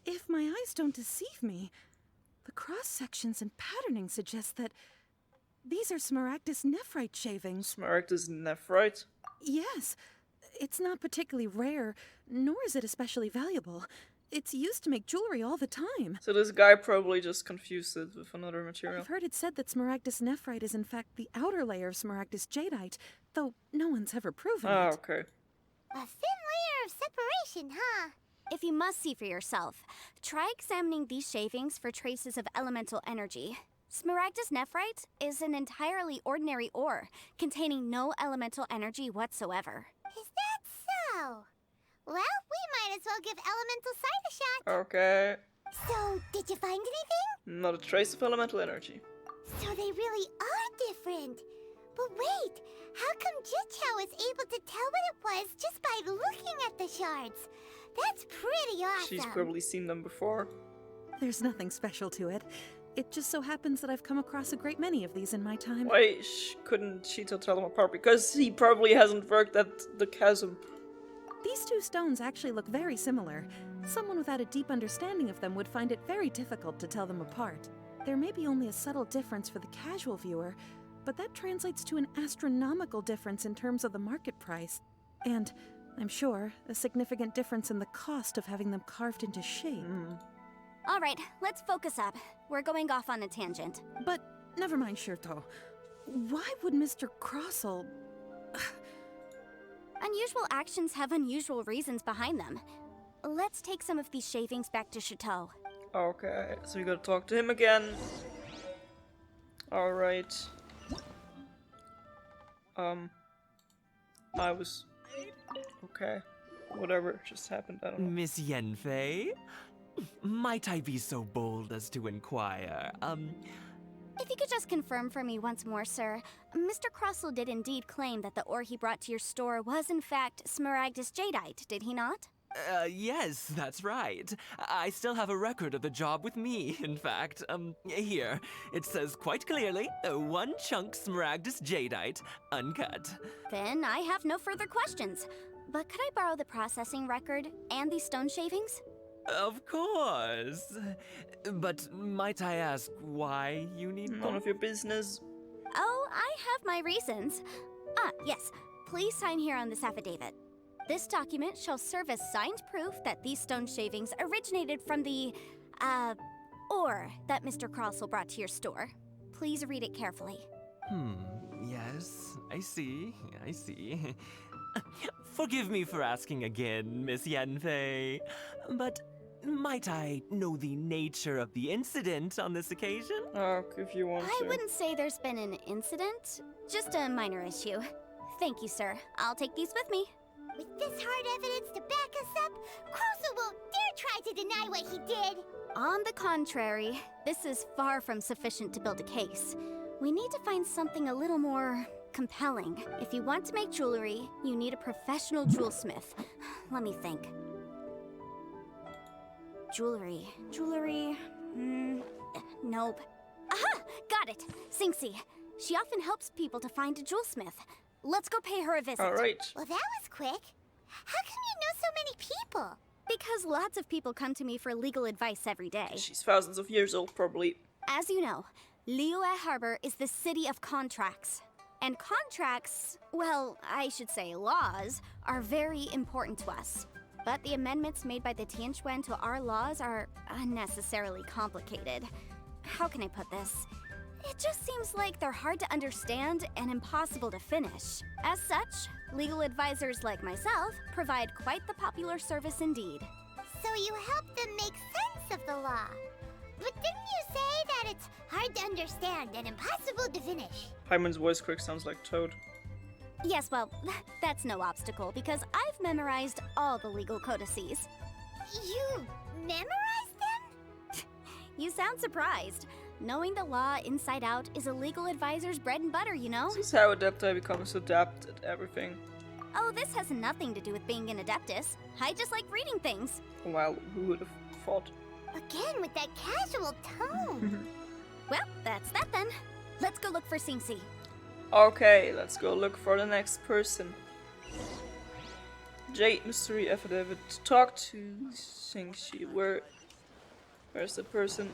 If my eyes don't deceive me, the cross-sections and patterning suggest that these are Smaragdus nephrite shavings. Smaragdus nephrite? Yes. It's not particularly rare, nor is it especially valuable. It's used to make jewelry all the time. So this guy probably just confused it with another material. I've heard it said that Smaragdus nephrite is in fact the outer layer of Smaragdus jadeite, though no one's ever proven Ah, it. okay. A thin layer of separation, huh? If you must see for yourself, try examining these shavings for traces of elemental energy. Smaragdus nephrite is an entirely ordinary ore, containing no elemental energy whatsoever. Is that so? Well, we might as well give elemental sight a shot. Okay. So, did you find anything? Not a trace of elemental energy. So they really are different. But wait, how come Jichao was able to tell what it was just by looking at the shards? That's pretty awesome. She's probably seen them before. There's nothing special to it. It just so happens that I've come across a great many of these in my time. Why couldn't Cheeto tell them apart? Because he probably hasn't worked at the chasm. These two stones actually look very similar. Someone without a deep understanding of them would find it very difficult to tell them apart. There may be only a subtle difference for the casual viewer, but that translates to an astronomical difference in terms of the market price. And, I'm sure, a significant difference in the cost of having them carved into shape. All right, let's focus up. We're going off on a tangent. But never mind, Shirto. Why would Mr. Crossell... Unusual actions have unusual reasons behind them. Let's take some of these shavings back to Chateau. Okay, so we gotta talk to him again. Alright. I was... Okay. Whatever just happened, I don't know. Miss Yenfei? Might I be so bold as to inquire, If you could just confirm for me once more, sir, Mr. Crossell did indeed claim that the ore he brought to your store was in fact Smaragdus jadeite, did he not? Yes, that's right. I still have a record of the job with me, in fact. Here. It says quite clearly, 1 chunk Smaragdus jadeite, uncut. Then I have no further questions. But could I borrow the processing record and these stone shavings? Of course. But might I ask why you need None them? of your business. Oh, I have my reasons. Ah, yes. Please sign here on this affidavit. This document shall serve as signed proof that these stone shavings originated from the, ore that Mr. Crossell brought to your store. Please read it carefully. Yes, I see. Forgive me for asking again, Miss Yenfei, but might I know the nature of the incident on this occasion? Oh, if you want I to. wouldn't say there's been an incident, just a minor issue. Thank you, sir. I'll take these with me. With this hard evidence to back us up, Crossell won't dare try to deny what he did. On the contrary, this is far from sufficient to build a case. We need to find something a little more compelling. If you want to make jewelry, you need a professional jewelsmith. Let me think. Jewelry. Nope. Aha! Got it! Singxi. She often helps people to find a jewelsmith. Let's go pay her a visit. Alright. Well, that was quick. How come you know so many people? Because lots of people come to me for legal advice every day. She's thousands of years old, probably. As you know, Liyue Harbor is the city of contracts. And contracts, well, I should say laws, are very important to us. but the amendments made by the Tianquan to our laws are unnecessarily complicated. How can I put this? It just seems like they're hard to understand and impossible to finish. As such, legal advisors like myself provide quite the popular service indeed. So you help them make sense of the law. But didn't you say that it's hard to understand and impossible to finish? Hyman's voice crack sounds like Toad. Yes, well, that's no obstacle because I've memorized all the legal codices. You memorized them? You sound surprised. Knowing the law inside out is a legal advisor's bread and butter, you know? This is how Adepti becomes adept at everything. Oh, this has nothing to do with being an Adeptus. I just like reading things. Well, who would have thought? Again with that casual tone. Well, that's that then. Let's go look for Singsi. Okay, let's go look for the next person. Jade Mystery Affidavit. Talk to Singshi. Where's the person?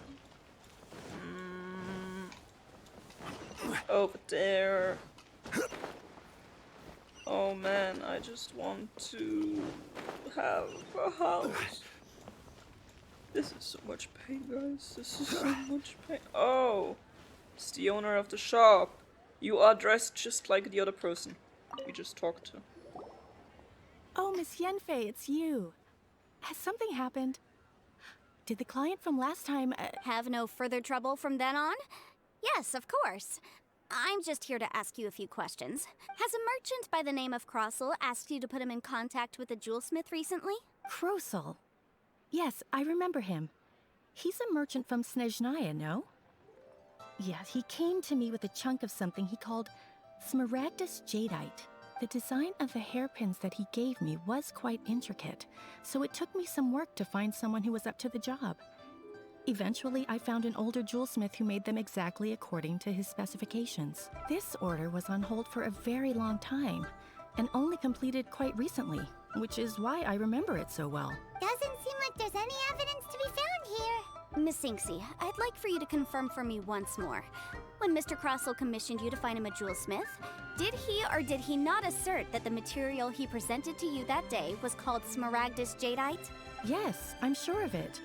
Over there. Oh man, I just want to have a house. This is so much pain, guys. This is so much pain. Oh, it's the owner of the shop. You are dressed just like the other person we just talked to. Oh, Miss Yenfei, it's you. Has something happened? Did the client from last time... Have no further trouble from then on? Yes, of course. I'm just here to ask you a few questions. Has a merchant by the name of Crossel asked you to put him in contact with a jewelsmith recently? Krosel? Yes, I remember him. He's a merchant from Snezhnaya, no? Yeah, he came to me with a chunk of something he called Smaragdus Jadeite. The design of the hairpins that he gave me was quite intricate, so it took me some work to find someone who was up to the job. Eventually, I found an older jewelsmith who made them exactly according to his specifications. This order was on hold for a very long time, and only completed quite recently, which is why I remember it so well. Doesn't seem like there's any evidence to be found here. Miss Singsi, I'd like for you to confirm for me once more. When Mr. Crossel commissioned you to find him a jewelsmith, did he or did he not assert that the material he presented to you that day was called Smaragdus Jadeite? Yes, I'm sure of it.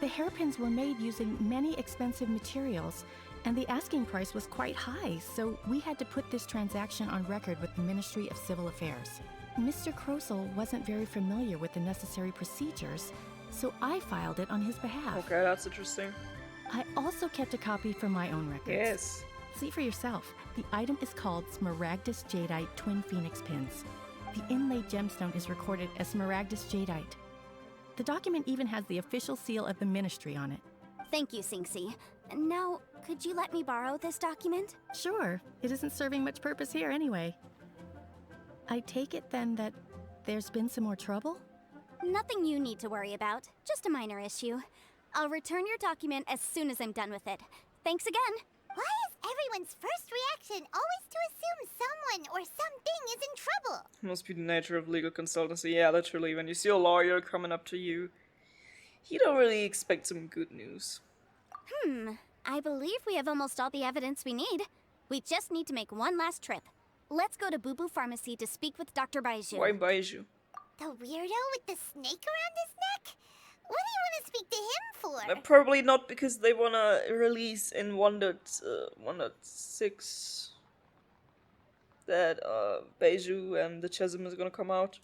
The hairpins were made using many expensive materials, and the asking price was quite high, so we had to put this transaction on record with the Ministry of Civil Affairs. Mr. Krosel wasn't very familiar with the necessary procedures, so I filed it on his behalf. Okay, that's interesting. I also kept a copy for my own records. Yes. See for yourself. The item is called Smaragdus Jadeite Twin Phoenix Pins. The inlaid gemstone is recorded as Smaragdus Jadeite. The document even has the official seal of the ministry on it. Thank you, Singsi. Now, could you let me borrow this document? Sure, it isn't serving much purpose here anyway. I take it then that there's been some more trouble? Nothing you need to worry about, just a minor issue. I'll return your document as soon as I'm done with it. Thanks again. Why is everyone's first reaction always to assume someone or something is in trouble? Must be the nature of legal consultancy. Yeah, literally. When you see a lawyer coming up to you, you don't really expect some good news. I believe we have almost all the evidence we need. We just need to make one last trip. Let's go to Boo Boo Pharmacy to speak with Dr. Baiju. Why Baiju? The weirdo with the snake around his neck? What do you want to speak to him for? Probably not because they wanna release in 1.6 that Baiju and the Chasm is gonna come out.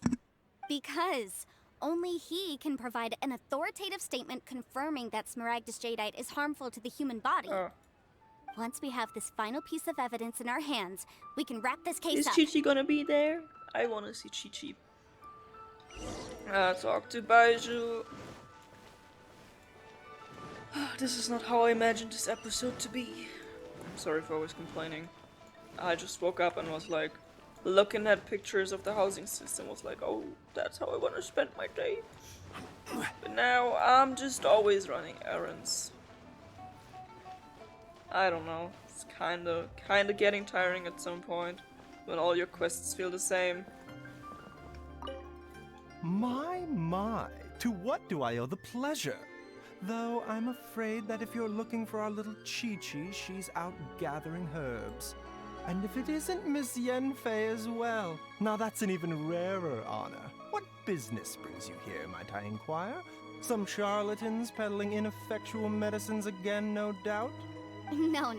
Because only he can provide an authoritative statement confirming that Smaragdus Jadeite is harmful to the human body. Once we have this final piece of evidence in our hands, we can wrap this case up. Is Chi-Chi gonna be there? I wanna see Chi-Chi. Talk to Baiju. This is not how I imagined this episode to be. I'm sorry for always complaining. I just woke up and was like, looking at pictures of the housing system, was like, oh, that's how I want to spend my day. But now I'm just always running errands. I don't know. It's kinda getting tiring at some point when all your quests feel the same. My, to what do I owe the pleasure? Though I'm afraid that if you're looking for our little Chi-Chi, she's out gathering herbs. And if it isn't Miss Yenfei as well, now that's an even rarer honor. What business brings you here, might I inquire? Some charlatans peddling ineffectual medicines again, no doubt? No.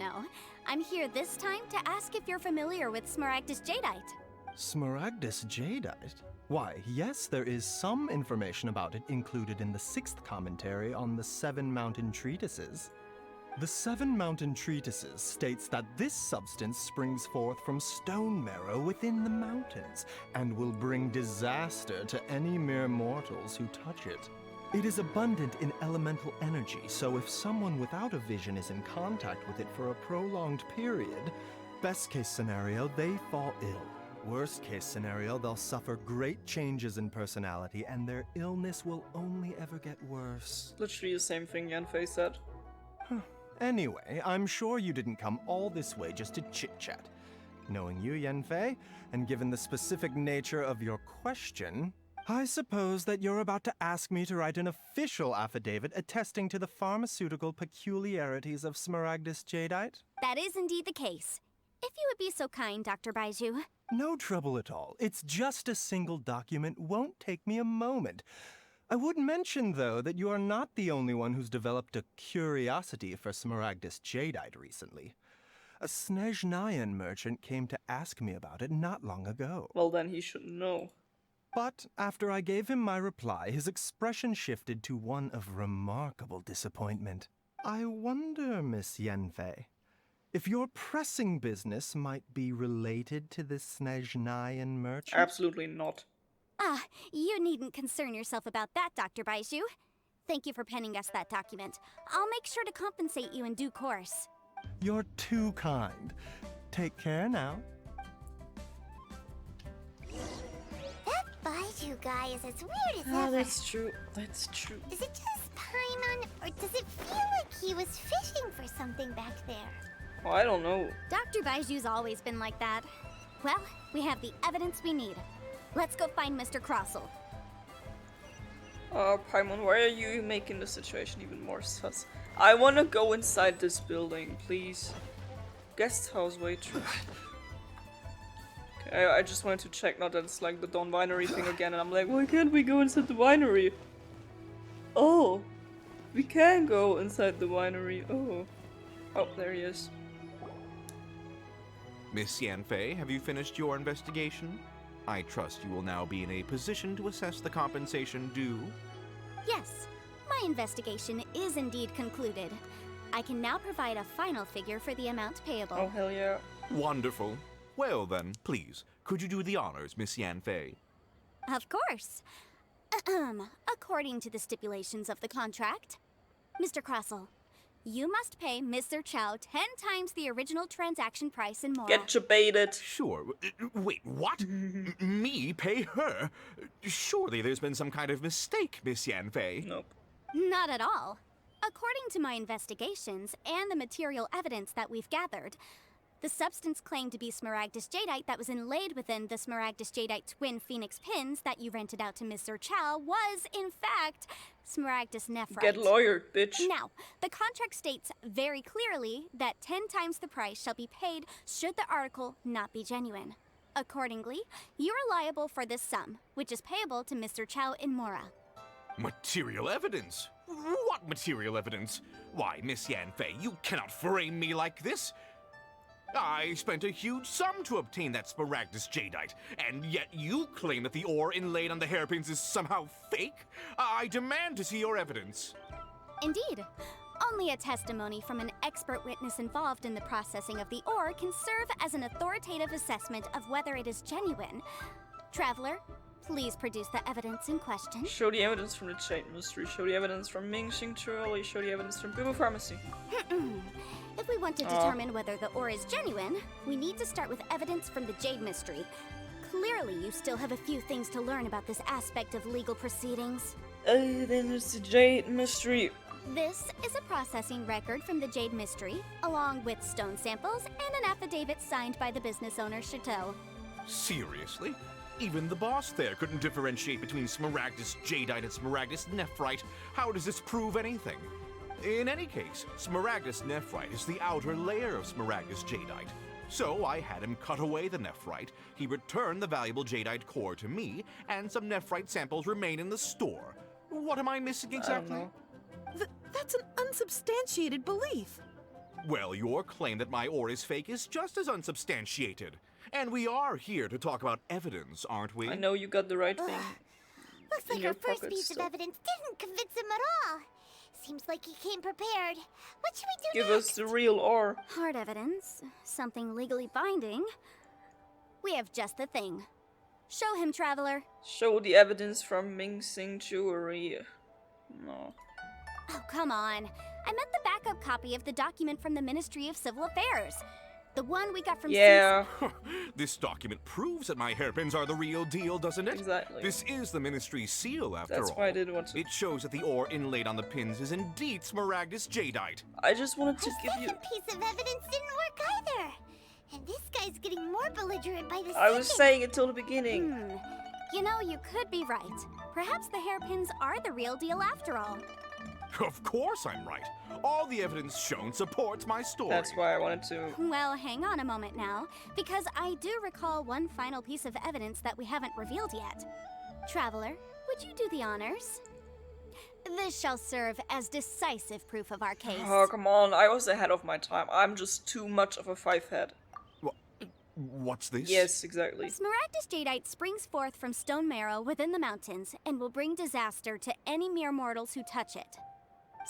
I'm here this time to ask if you're familiar with Smaragdus Jadeite. Smaragdus Jadeite? Why, yes, there is some information about it included in the 6th commentary on the 7 Mountain Treatises. The 7 Mountain Treatises states that this substance springs forth from stone marrow within the mountains, and will bring disaster to any mere mortals who touch it. It is abundant in elemental energy, so if someone without a vision is in contact with it for a prolonged period, best case scenario, they fall ill. Worst case scenario, they'll suffer great changes in personality, and their illness will only ever get worse. Literally the same thing Yanfei said. Anyway, I'm sure you didn't come all this way just to chit-chat. Knowing you, Yanfei, and given the specific nature of your question, I suppose that you're about to ask me to write an official affidavit attesting to the pharmaceutical peculiarities of Smaragdus Jadeite? That is indeed the case. If you would be so kind, Dr. Baiju. No trouble at all. It's just a single document, won't take me a moment. I would mention, though, that you are not the only one who's developed a curiosity for Smaragdus Jadeite recently. A Snezhnayan merchant came to ask me about it not long ago. Well, then he should know. But after I gave him my reply, his expression shifted to one of remarkable disappointment. I wonder, Miss Yanfei, if your pressing business might be related to this Snezhnayan merchant? Absolutely not. Ah, you needn't concern yourself about that, Dr. Baiju. Thank you for penning us that document. I'll make sure to compensate you in due course. You're too kind. Take care now. That Baiju guy is as weird as Ah, ever. that's true. That's true. Is it just Paimon, or does it feel like he was fishing for something back there? Oh, I don't know. Dr. Baiju's always been like that. Well, we have the evidence we need. Let's go find Mr. Crossel. Paimon, why are you making the situation even more sus? I wanna go inside this building, please. Guest house waitress. Okay, I just wanted to check, not that it's like the Dawn Winery thing again, and I'm like, why can't we go inside the winery? Oh, we can go inside the winery. Oh, there he is. Miss Yanfei, have you finished your investigation? I trust you will now be in a position to assess the compensation due. Yes, my investigation is indeed concluded. I can now provide a final figure for the amount payable. Oh, hell yeah. Wonderful. Well then, please, could you do the honors, Miss Yanfei? Of course. According to the stipulations of the contract, Mr. Crossel, you must pay Mr. Chow 10 times the original transaction price and more. Get jebaited. Sure. Wait, what? Me pay her? Surely there's been some kind of mistake, Miss Yanfei. Nope. Not at all. According to my investigations and the material evidence that we've gathered, the substance claimed to be Smaragdus Jadeite that was inlaid within the Smaragdus Jadeite twin phoenix pins that you rented out to Mr. Chow was, in fact, Smaragdus Nephrite. Get lawyered, bitch. Now, the contract states very clearly that 10 times the price shall be paid should the article not be genuine. Accordingly, you are liable for this sum, which is payable to Mr. Chow in Mora. Material evidence? What material evidence? Why, Miss Yanfei, you cannot frame me like this. I spent a huge sum to obtain that Smaragdus Jadeite, and yet you claim that the ore inlaid on the hairpins is somehow fake? I demand to see your evidence. Indeed. Only a testimony from an expert witness involved in the processing of the ore can serve as an authoritative assessment of whether it is genuine. Traveler, please produce the evidence in question. Show the evidence from the Jade Mystery. Show the evidence from Ming Xing Truly. Show the evidence from Bibo Pharmacy. If we want to determine whether the ore is genuine, we need to start with evidence from the Jade Mystery. Clearly, you still have a few things to learn about this aspect of legal proceedings. Then there's the Jade Mystery. This is a processing record from the Jade Mystery, along with stone samples and an affidavit signed by the business owner, Chateau. Seriously? Even the boss there couldn't differentiate between Smaragdus Jadeite and Smaragdus Nephrite. How does this prove anything? In any case, Smaragdus Nephrite is the outer layer of Smaragdus Jadeite. So I had him cut away the nephrite, he returned the valuable jadeite core to me, and some nephrite samples remain in the store. What am I missing exactly? I don't know. That's an unsubstantiated belief. Well, your claim that my ore is fake is just as unsubstantiated. And we are here to talk about evidence, aren't we? I know you got the right thing. Looks in like your our first pockets, piece of so- evidence didn't convince him at all. Seems like he came prepared. What should we do Give next? us the real ore. Hard evidence, something legally binding. We have just the thing. Show him, traveler. Show the evidence from Ming Sing Jewelry. No. Oh, come on. I meant the backup copy of the document from the Ministry of Civil Affairs. The one we got from Yeah, This document proves that my hairpins are the real deal, doesn't it? exactly. This is the ministry's seal, after That's all. why I didn't want to. It shows that the ore inlaid on the pins is indeed smaragdus jadeite. I just wanted to Our give you. second piece of evidence didn't work either. And this guy's getting more belligerent by the I was second. saying it till the beginning. You know, you could be right. Perhaps the hairpins are the real deal after all. Of course I'm right. All the evidence shown supports my story. That's why I wanted to. Well, hang on a moment now, because I do recall one final piece of evidence that we haven't revealed yet. Traveler, would you do the honors? This shall serve as decisive proof of our case. Oh, come on. I was ahead of my time. I'm just too much of a five-head. What's this? Yes, exactly. Smaragdus jadeite springs forth from stone marrow within the mountains and will bring disaster to any mere mortals who touch it.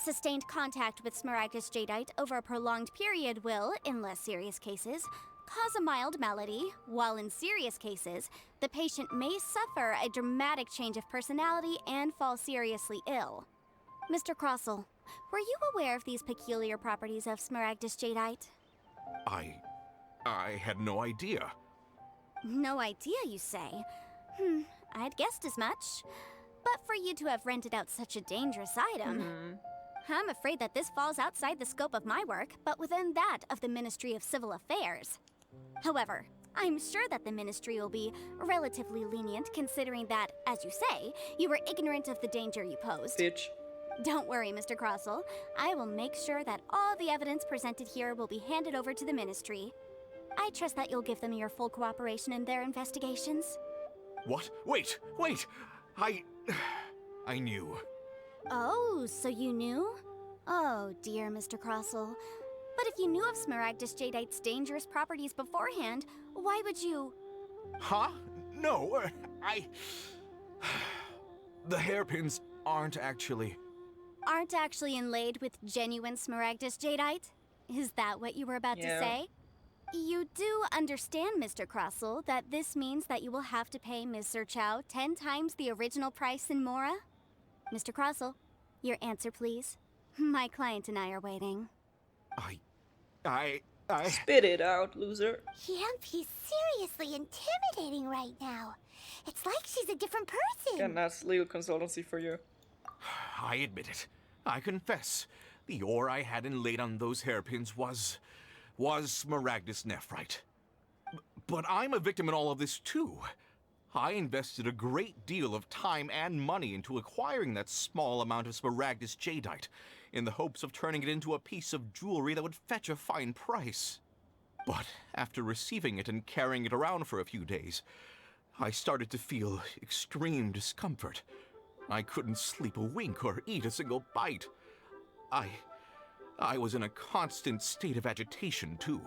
Sustained contact with smaragdus jadeite over a prolonged period will, in less serious cases, cause a mild malady, while in serious cases, the patient may suffer a dramatic change of personality and fall seriously ill. Mr. Crossell, were you aware of these peculiar properties of smaragdus jadeite? I had no idea. No idea, you say? I'd guessed as much. But for you to have rented out such a dangerous item, I'm afraid that this falls outside the scope of my work, but within that of the Ministry of Civil Affairs. However, I'm sure that the Ministry will be relatively lenient considering that, as you say, you were ignorant of the danger you posed. Bitch. Don't worry, Mr. Crossell. I will make sure that all the evidence presented here will be handed over to the Ministry. I trust that you'll give them your full cooperation in their investigations. What? Wait! I knew. Oh, so you knew? Oh, dear Mr. Crossell. But if you knew of smaragdus jadeite's dangerous properties beforehand, why would you... Huh? No, The hairpins aren't actually... Aren't actually inlaid with genuine smaragdus jadeite? Is that what you were about to say? You do understand, Mr. Crossell, that this means that you will have to pay Ms. Sir-Chow 10 times the original price in Mora? Mr. Crossell, your answer, please. My client and I are waiting. I... Spit it out, loser. Yep, he's seriously intimidating right now. It's like she's a different person. And that's legal consultancy for you. I admit it. I confess. The ore I had inlaid on those hairpins was smaragdus nephrite. But I'm a victim in all of this too. I invested a great deal of time and money into acquiring that small amount of smaragdus jadeite, in the hopes of turning it into a piece of jewelry that would fetch a fine price. But after receiving it and carrying it around for a few days, I started to feel extreme discomfort. I couldn't sleep a wink or eat a single bite. I was in a constant state of agitation, too.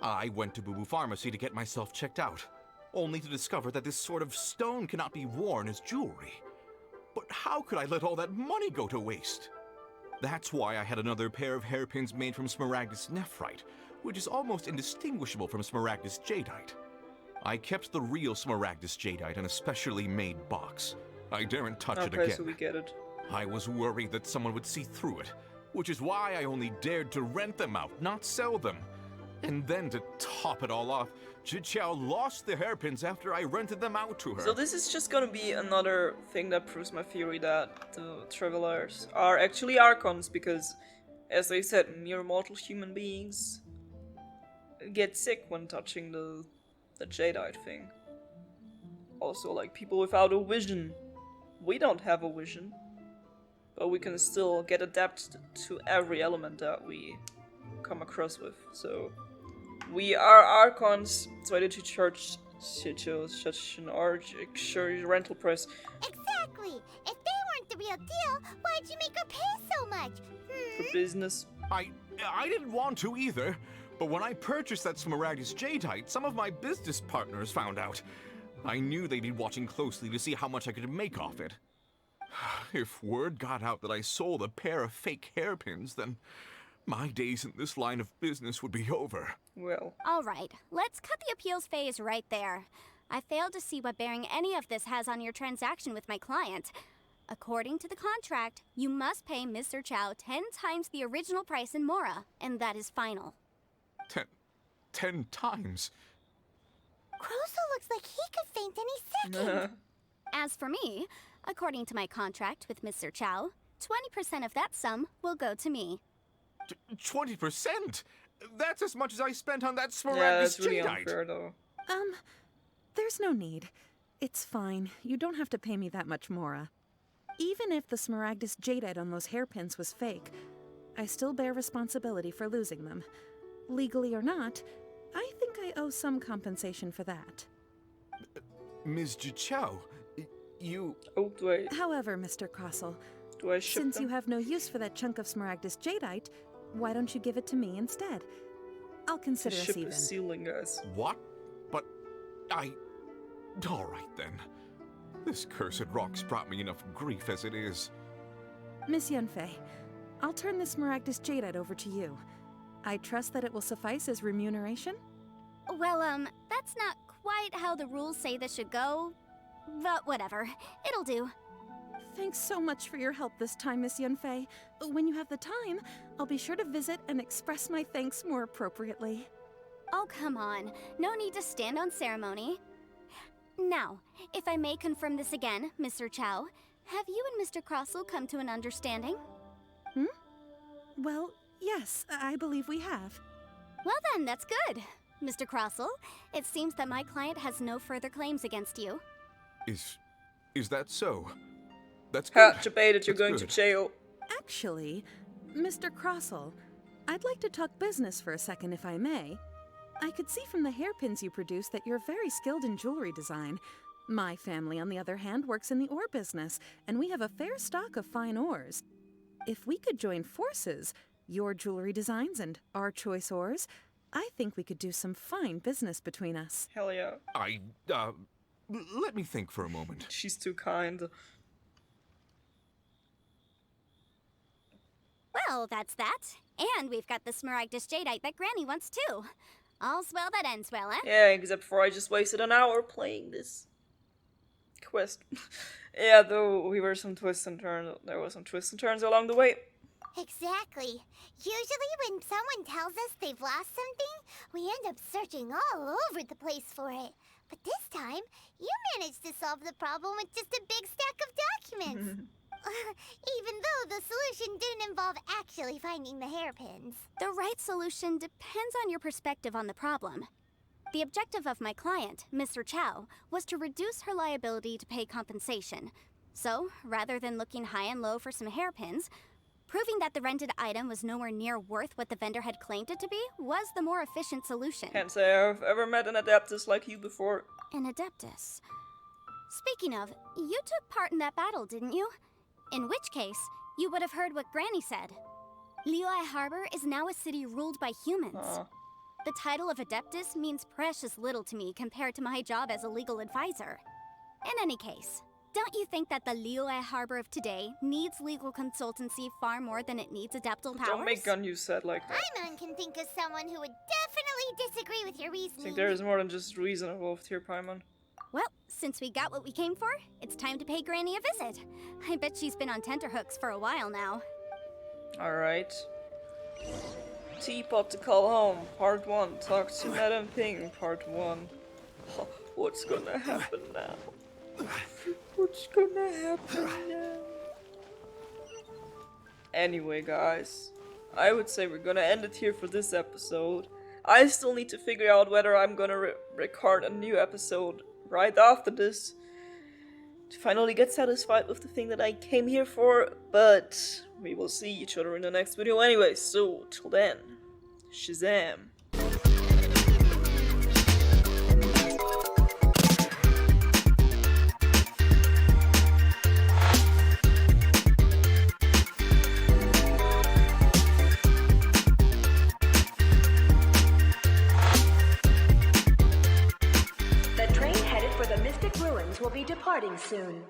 I went to Boo Boo Pharmacy to get myself checked out, only to discover that this sort of stone cannot be worn as jewelry. But how could I let all that money go to waste? That's why I had another pair of hairpins made from smaragdus nephrite, which is almost indistinguishable from smaragdus jadeite. I kept the real smaragdus jadeite in a specially made box. I daren't touch it Okay, again. so we get it. I was worried that someone would see through it, which is why I only dared to rent them out, not sell them. And then to top it all off, Jiqiao lost the hairpins after I rented them out to her. So this is just gonna be another thing that proves my theory that the travelers are actually archons, because, as I said, mere mortal human beings get sick when touching the jadeite thing. Also, like, people without a vision. We don't have a vision, but we can still get adapted to every element that we come across with, so We are Archons, so why did you charge such an arbitrary rental price? Exactly! If they weren't the real deal, why'd you make her pay so much? For business. I didn't want to either, but when I purchased that Smaragdus Jadeite, some of my business partners found out. I knew they'd be watching closely to see how much I could make off it. If word got out that I sold a pair of fake hairpins, then my days in this line of business would be over. Well. Alright, let's cut the appeals phase right there. I failed to see what bearing any of this has on your transaction with my client. According to the contract, you must pay Mr. Chow 10 times the original price in Mora, and that is final. 10 times? Croso looks like he could faint any second. As for me, according to my contract with Mr. Chow, 20% of that sum will go to me. 20%? That's as much as I spent on that Yeah, Smaragdus that's really Jadeite. unfair though. There's no need. It's fine. You don't have to pay me that much, Mora. Even if the Smaragdus Jadeite on those hairpins was fake, I still bear responsibility for losing them. Legally or not, I think I owe some compensation for that. Ms. Jichao, you... Oh, do I However, Mr. Crossel, ship since them? you have no use for that chunk of Smaragdus Jadeite, why don't you give it to me instead? I'll The consider us ship even. is sealing, guys. What? But Alright then. This cursed rock's brought me enough grief as it is. Miss Yunfei, I'll turn this Smaragdus Jadeite over to you. I trust that it will suffice as remuneration? Well, that's not quite how the rules say this should go, but whatever. It'll do. Thanks so much for your help this time, Miss Yunfei. When you have the time, I'll be sure to visit and express my thanks more appropriately. Oh, come on. No need to stand on ceremony. Now, if I may confirm this again, Mr. Chow, have you and Mr. Crossel come to an understanding? Well, yes, I believe we have. Well then, that's good. Mr. Crossel, it seems that my client has no further claims against you. Is that so? That's Ha, good. debated, you're That's going good. to jail. Actually, Mr. Crossel, I'd like to talk business for a second if I may. I could see from the hairpins you produce that you're very skilled in jewelry design. My family, on the other hand, works in the ore business, and we have a fair stock of fine ores. If we could join forces, your jewelry designs and our choice ores, I think we could do some fine business between us. Hell yeah. Let me think for a moment. She's too kind. Well, that's that. And we've got the Smaragdus Jadeite that Granny wants too. All's well that ends well, eh? Yeah, except for I just wasted an hour playing this quest. Yeah, though we were some twists and turns. There were some twists and turns along the way. Exactly. Usually when someone tells us they've lost something, we end up searching all over the place for it. But this time, you managed to solve the problem with just a big stack of documents. Even though the solution didn't involve actually finding the hairpins. The right solution depends on your perspective on the problem. The objective of my client, Mr. Chow, was to reduce her liability to pay compensation. So, rather than looking high and low for some hairpins, proving that the rented item was nowhere near worth what the vendor had claimed it to be was the more efficient solution. Can't say I've ever met an Adeptus like you before. An Adeptus. Speaking of, you took part in that battle, didn't you? In which case, you would have heard what Granny said. Liyue Harbor is now a city ruled by humans. The title of Adeptus means precious little to me compared to my job as a legal advisor. In any case, don't you think that the Liyue Harbor of today needs legal consultancy far more than it needs adeptal powers? Don't make Gun Use said like that. Paimon can think of someone who would definitely disagree with your I reasoning. think there is more than just reason involved here, Paimon. Well, since we got what we came for, it's time to pay Granny a visit. I bet she's been on tenterhooks for a while now. Alright. Teapot to Call Home, Part 1. Talk to Madame Ping, Part 1. Oh, what's gonna happen now? What's gonna happen now? Anyway, guys, I would say we're gonna end it here for this episode. I still need to figure out whether I'm gonna record a new episode right after this to finally get satisfied with the thing that I came here for, but we will see each other in the next video anyway, so till then, Shazam. soon.